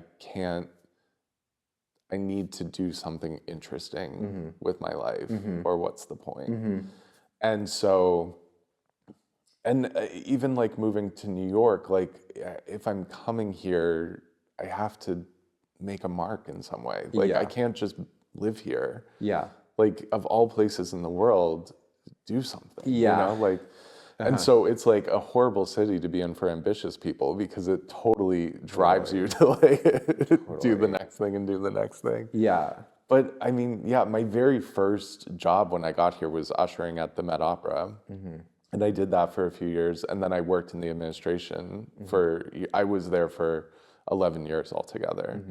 need to do something interesting with my life, or what's the point? And so, and even like moving to New York, like if I'm coming here, I have to make a mark in some way. Like I can't just live here. Yeah. Like of all places in the world, do something. Yeah. You know, like, and so it's like a horrible city to be in for ambitious people because it totally drives you to like do the next thing and do the next thing. Yeah. But I mean, yeah, my very first job when I got here was ushering at the Met Opera. And I did that for a few years. And then I worked in the administration I was there for 11 years altogether.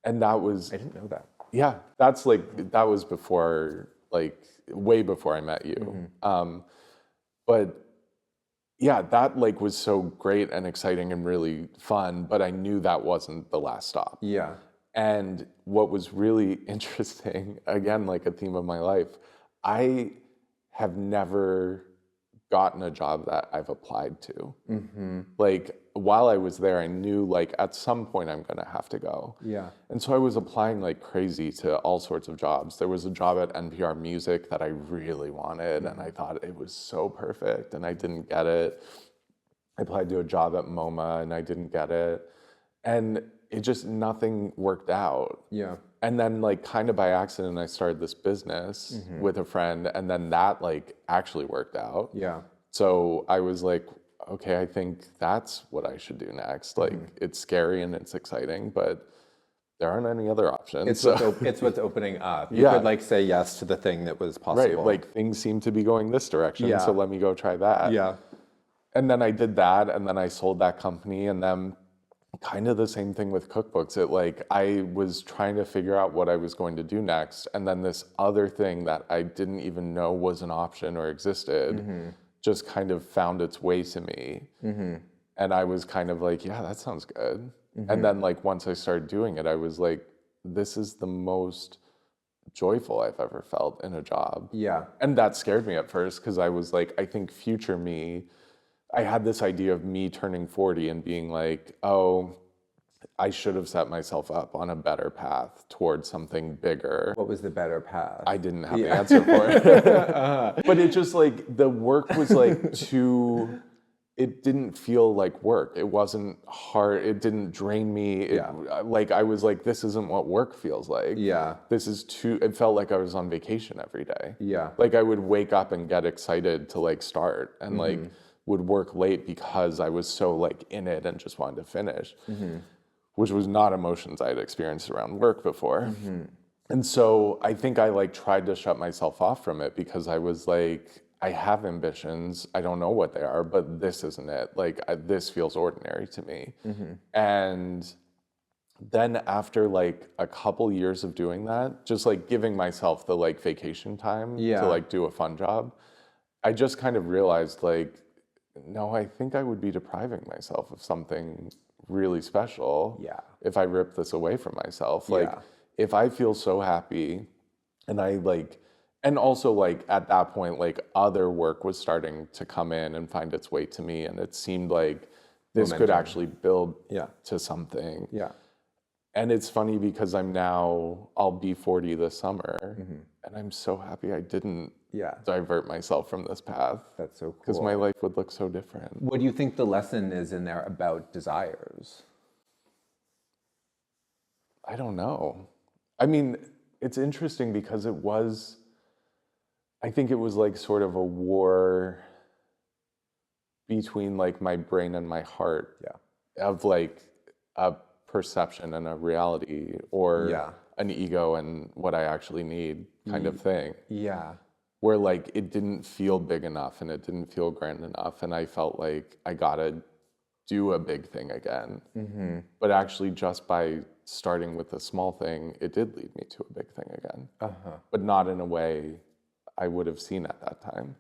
And that was, I didn't know that. yeah, that's like, that was before, like way before I met you. But yeah, that like was so great and exciting and really fun, but I knew that wasn't the last stop. Yeah. And what was really interesting, again, like a theme of my life, I have never gotten a job that I've applied to. Like while I was there, I knew like at some point I'm gonna have to go. Yeah. And so I was applying like crazy to all sorts of jobs. There was a job at NPR Music that I really wanted and I thought it was so perfect and I didn't get it. I applied to a job at MoMA and I didn't get it. And it just, nothing worked out. Yeah. And then like kind of by accident, I started this business with a friend and then that like actually worked out. Yeah. So I was like, okay, I think that's what I should do next. Like it's scary and it's exciting, but there aren't any other options. It's what's opening up. You could like say yes to the thing that was possible. Right, like things seem to be going this direction, so let me go try that. Yeah. And then I did that and then I sold that company and then kind of the same thing with cookbooks. It like I was trying to figure out what I was going to do next and then this other thing that I didn't even know was an option or existed just kind of found its way to me. And I was kind of like, yeah, that sounds good. And then like once I started doing it, I was like, this is the most joyful I've ever felt in a job. Yeah. And that scared me at first because I was like, I think future me, I had this idea of me turning 40 and being like, oh, I should have set myself up on a better path towards something bigger. What was the better path? I didn't have the answer for it. But it just like, the work was like too, it didn't feel like work. It wasn't hard. It didn't drain me. Like I was like, this isn't what work feels like. Yeah. This is too, it felt like I was on vacation every day. Yeah. Like I would wake up and get excited to like start and like would work late because I was so like in it and just wanted to finish, which was not emotions I had experienced around work before. And so I think I like tried to shut myself off from it because I was like, I have ambitions. I don't know what they are, but this isn't it. Like this feels ordinary to me. And then after like a couple years of doing that, just like giving myself the like vacation time to like do a fun job, I just kind of realized like, no, I think I would be depriving myself of something really special if I rip this away from myself. Like if I feel so happy and I like, and also like at that point, like other work was starting to come in and find its way to me. And it seemed like this could actually build to something. Yeah. And it's funny because I'll be 40 this summer and I'm so happy I didn't divert myself from this path. That's so cool. Because my life would look so different. What do you think the lesson is in there about desires? I don't know. I mean, it's interesting because I think it was like sort of a war between like my brain and my heart of like a perception and a reality or an ego and what I actually need kind of thing. Yeah. Where like it didn't feel big enough and it didn't feel grand enough and I felt like I gotta do a big thing again. But actually just by starting with a small thing, it did lead me to a big thing again. But not in a way I would have seen at that time.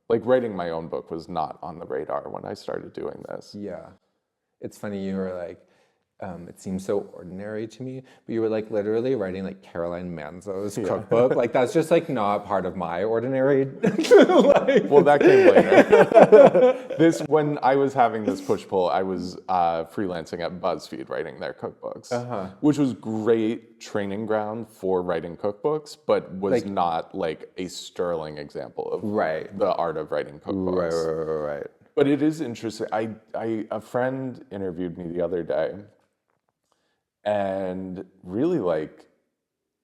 Like writing my own book was not on the radar when I started doing this. Yeah. It's funny, you were like, it seems so ordinary to me, but you were like literally writing like Caroline Manzo's cookbook. Like that's just like not part of my ordinary life. Well, that came later. When I was having this push-pull, I was freelancing at BuzzFeed writing their cookbooks, which was great training ground for writing cookbooks, but was not like a sterling example of the art of writing cookbooks. Right. But it is interesting. A friend interviewed me the other day and really like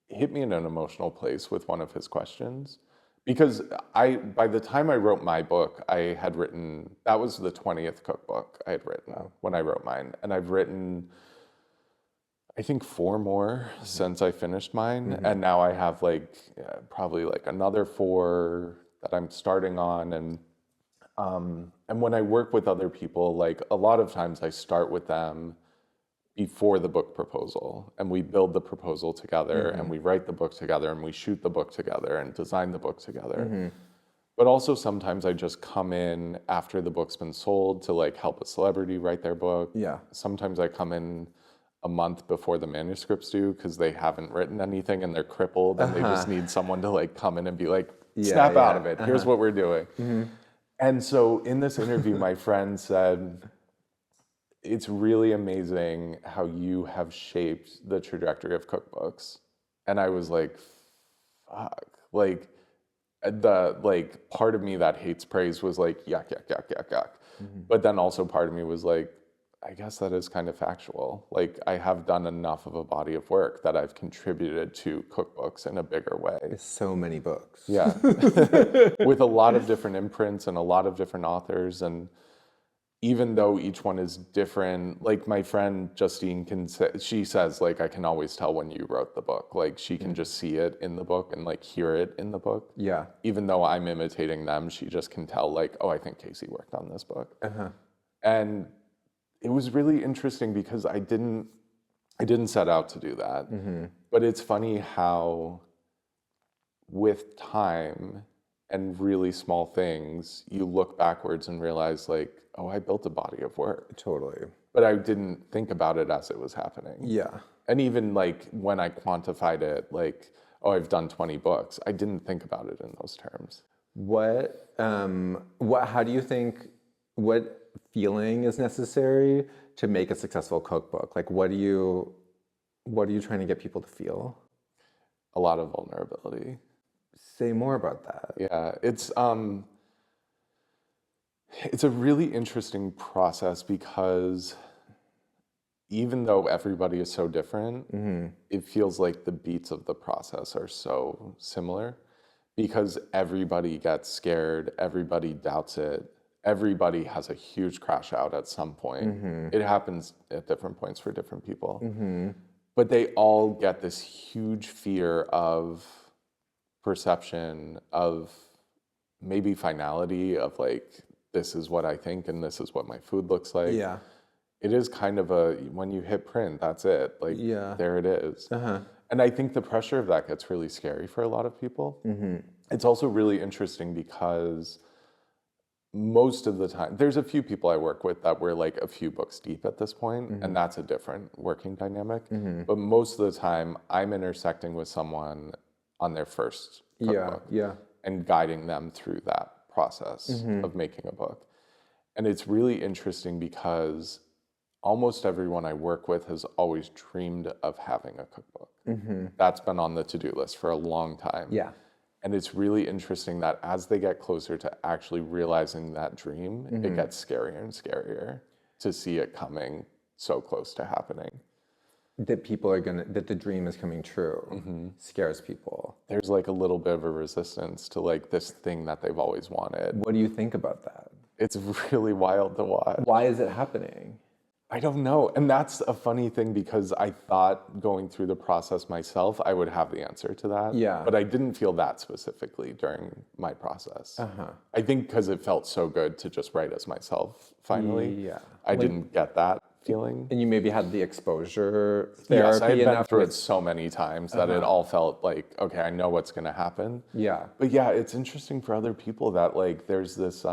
hit me in an emotional place with one of his questions. Because by the time I wrote my book, I had written, that was the 20th cookbook I had written when I wrote mine. And I've written, I think 4 more since I finished mine. And now I have like probably like another 4 that I'm starting on. And when I work with other people, like a lot of times I start with them before the book proposal, and we build the proposal together, and we write the book together, and we shoot the book together, and design the book together. But also sometimes I just come in after the book's been sold to like help a celebrity write their book. Sometimes I come in a month before the manuscript's due because they haven't written anything and they're crippled, and they just need someone to like come in and be like, snap out of it. Here's what we're doing. And so in this interview, my friend said, it's really amazing how you have shaped the trajectory of cookbooks. And I was like, fuck. Like, part of me that hates praise was like, yuck. But then also part of me was like, I guess that is kind of factual. Like, I have done enough of a body of work that I've contributed to cookbooks in a bigger way. There's so many books. Yeah. With a lot of different imprints and a lot of different authors. And even though each one is different, like my friend Justine she says like, I can always tell when you wrote the book. Like she can just see it in the book and like hear it in the book. Yeah. Even though I'm imitating them, she just can tell like, oh, I think Casey worked on this book. And it was really interesting because I didn't set out to do that. But it's funny how with time and really small things, you look backwards and realize like, oh, I built a body of work. Totally. But I didn't think about it as it was happening. Yeah. And even like when I quantified it, like, oh, I've done 20 books, I didn't think about it in those terms. How do you think, what feeling is necessary to make a successful cookbook? Like, what are you trying to get people to feel? A lot of vulnerability. Say more about that. Yeah, it's a really interesting process because even though everybody is so different, it feels like the beats of the process are so similar because everybody gets scared, everybody doubts it, everybody has a huge crash out at some point. It happens at different points for different people. But they all get this huge fear of perception, of maybe finality, of like, this is what I think and this is what my food looks like. Yeah. It is kind of when you hit print, that's it. Like, there it is. And I think the pressure of that gets really scary for a lot of people. It's also really interesting because most of the time, there's a few people I work with that we're like a few books deep at this point, and that's a different working dynamic. But most of the time, I'm intersecting with someone on their first cookbook and guiding them through that process of making a book. And it's really interesting because almost everyone I work with has always dreamed of having a cookbook. That's been on the to-do list for a long time. Yeah. And it's really interesting that as they get closer to actually realizing that dream, it gets scarier and scarier to see it coming so close to happening. That that the dream is coming true scares people. There's like a little bit of a resistance to like this thing that they've always wanted. What do you think about that? It's really wild to watch. Why is it happening? I don't know. And that's a funny thing because I thought going through the process myself, I would have the answer to that. Yeah. But I didn't feel that specifically during my process. I think because it felt so good to just write as myself finally. Yeah. I didn't get that feeling. And you maybe had the exposure therapy. Yes, I had been through it so many times that it all felt like, okay, I know what's going to happen. Yeah. But yeah, it's interesting for other people that like there's this,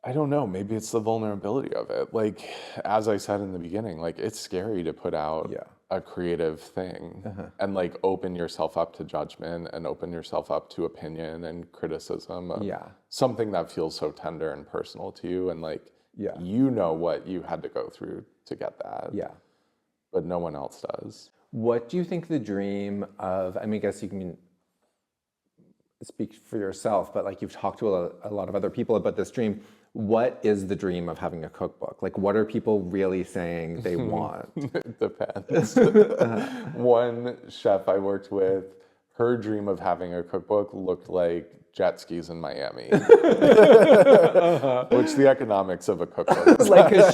I don't know. Maybe it's the vulnerability of it. Like, as I said in the beginning, like it's scary to put out a creative thing and like open yourself up to judgment and open yourself up to opinion and criticism of something that feels so tender and personal to you. And like, you know what you had to go through to get that. Yeah. But no one else does. What do you think the dream of, I mean, I guess you can speak for yourself, but like you've talked to a lot of other people about this dream. What is the dream of having a cookbook? Like, what are people really saying they want? It depends. One chef I worked with, her dream of having a cookbook looked like jet skis in Miami, which the economics of a cookbook. Like, because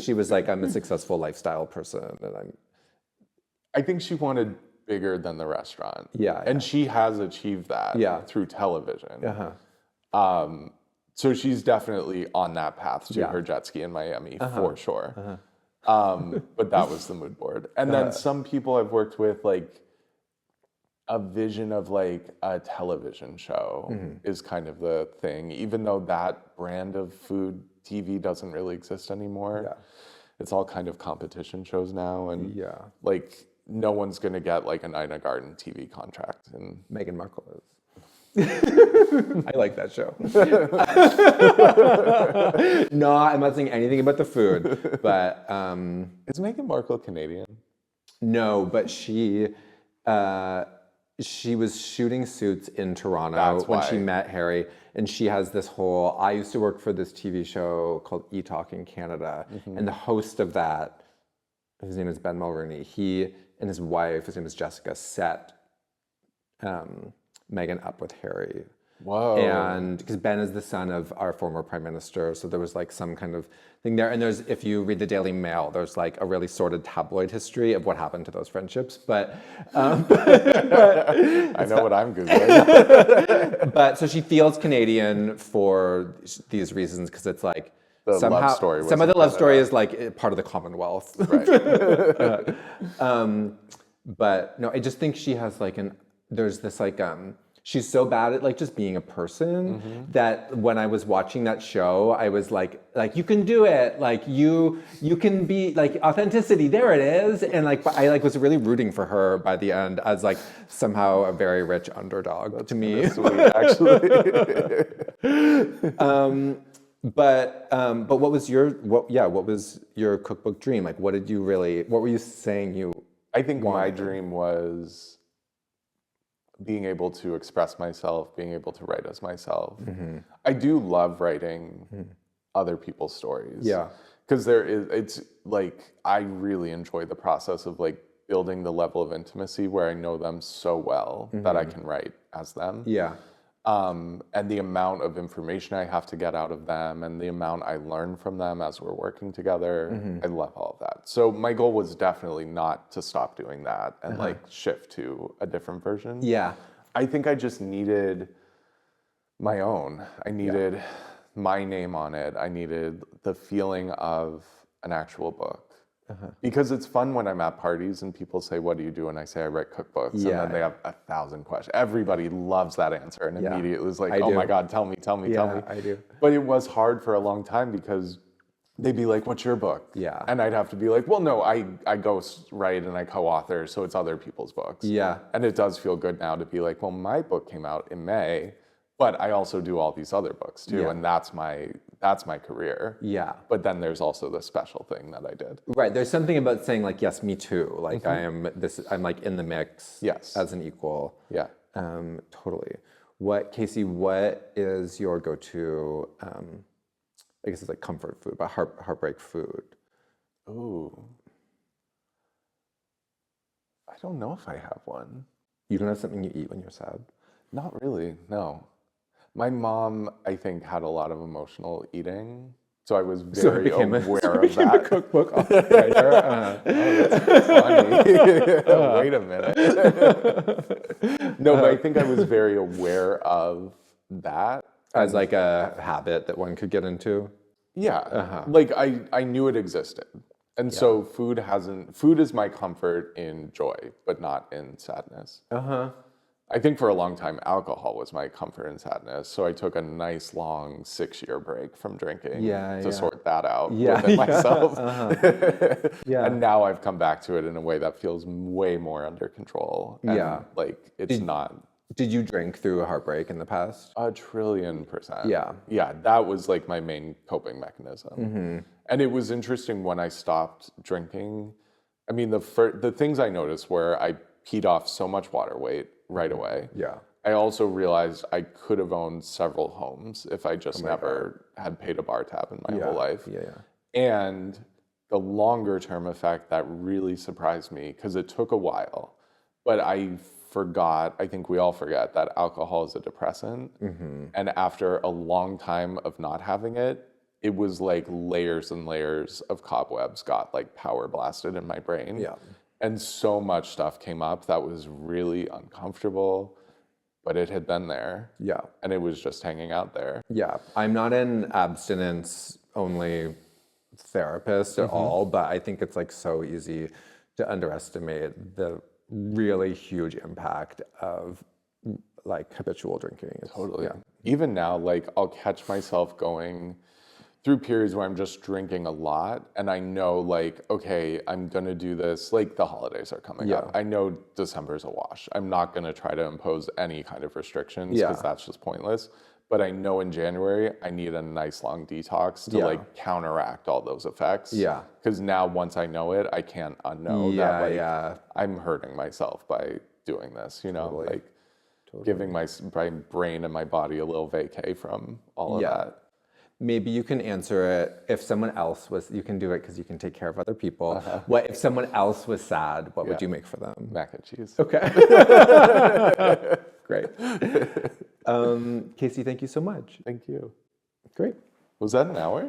she was like, I'm a successful lifestyle person, and I think she wanted bigger than the restaurant. Yeah. And she has achieved that through television. So she's definitely on that path to her jet ski in Miami for sure. But that was the mood board. And then some people I've worked with, like a vision of like a television show is kind of the thing, even though that brand of food TV doesn't really exist anymore. Yeah. It's all kind of competition shows now. And like no one's going to get like an Ina Garten TV contract. And Meghan Markle is. I like that show. No, I'm not saying anything about the food, but is Meghan Markle Canadian? No, but she was shooting Suits in Toronto when she met Harry, and she has this whole. I used to work for this TV show called E-Talk in Canada, and the host of that, his name is Ben Mulroney. He and his wife, his name is Jessica, set Meghan up with Harry. Whoa. And because Ben is the son of our former prime minister, so there was like some kind of thing there. And there's, if you read the Daily Mail, there's like a really sordid tabloid history of what happened to those friendships. But I know what I'm Googling. But so she feels Canadian for these reasons, because it's like somehow some of the love story is like part of the Commonwealth. Right. But no, I just think she has like there's this like she's so bad at like just being a person that when I was watching that show, I was like you can do it, like you can be like authenticity, there it is. And like I like was really rooting for her by the end as like somehow a very rich underdog. That's to me. Sweet, actually. But what was your cookbook dream? Like what were you saying I think my dream was being able to express myself, being able to write as myself. I do love writing other people's stories. Yeah. Because it's like, I really enjoy the process of like building the level of intimacy where I know them so well that I can write as them. Yeah. And the amount of information I have to get out of them and the amount I learn from them as we're working together, I love all of that. So my goal was definitely not to stop doing that and like shift to a different version. Yeah. I think I just needed my own. I needed my name on it. I needed the feeling of an actual book. Because it's fun when I'm at parties and people say, what do you do? And I say, I write cookbooks. And then they have 1,000 questions. Everybody loves that answer. And immediately it's like, oh my God, tell me. I do. But it was hard for a long time because they'd be like, what's your book? Yeah. And I'd have to be like, well, no, I ghostwrite and I co-author, so it's other people's books. Yeah. And it does feel good now to be like, well, my book came out in May, but I also do all these other books too. Yeah. And that's my career. Yeah. But then there's also the special thing that I did. Right. There's something about saying like, yes, me too. Like I'm like in the mix as an equal. Yeah. Totally. Casey, what is your go-to, I guess it's like comfort food, but heartbreak food? Ooh. I don't know if I have one. You don't have something you eat when you're sad? Not really, no. My mom, I think, had a lot of emotional eating, so I was very aware of that. A cookbook writer. Oh, that's funny. Wait a minute. No, but I think I was very aware of that. As like a habit that one could get into? Yeah. Like I knew it existed. And so food is my comfort in joy, but not in sadness. I think for a long time, alcohol was my comfort and sadness. So I took a nice long 6-year break from drinking to sort that out within myself. Yeah. And now I've come back to it in a way that feels way more under control. And like it's not. Did you drink through a heartbreak in the past? 1,000,000,000%. Yeah. Yeah, that was like my main coping mechanism. And it was interesting when I stopped drinking. I mean, the things I noticed were I peed off so much water weight right away. Yeah. I also realized I could have owned several homes if I just never had paid a bar tab in my whole life. And the longer term effect that really surprised me, because it took a while, but I forgot, I think we all forget that alcohol is a depressant. And after a long time of not having it, it was like layers and layers of cobwebs got like power blasted in my brain. And so much stuff came up that was really uncomfortable, but it had been there. And it was just hanging out there. I'm not an abstinence only therapist at all, but I think it's like so easy to underestimate the really huge impact of like habitual drinking. Totally. Even now, like I'll catch myself going through periods where I'm just drinking a lot and I know like, okay, I'm gonna do this, like the holidays are coming up. I know December's a wash. I'm not gonna try to impose any kind of restrictions because that's just pointless. But I know in January, I need a nice long detox to like counteract all those effects. Because now once I know it, I can't unknow that like I'm hurting myself by doing this, you know, like giving my brain and my body a little vacay from all of that. Maybe you can answer it if someone else was, you can do it because you can take care of other people. What if someone else was sad, what would you make for them? Mac and cheese. Okay. Great. Casey, thank you so much. Thank you. Great. Was that an hour?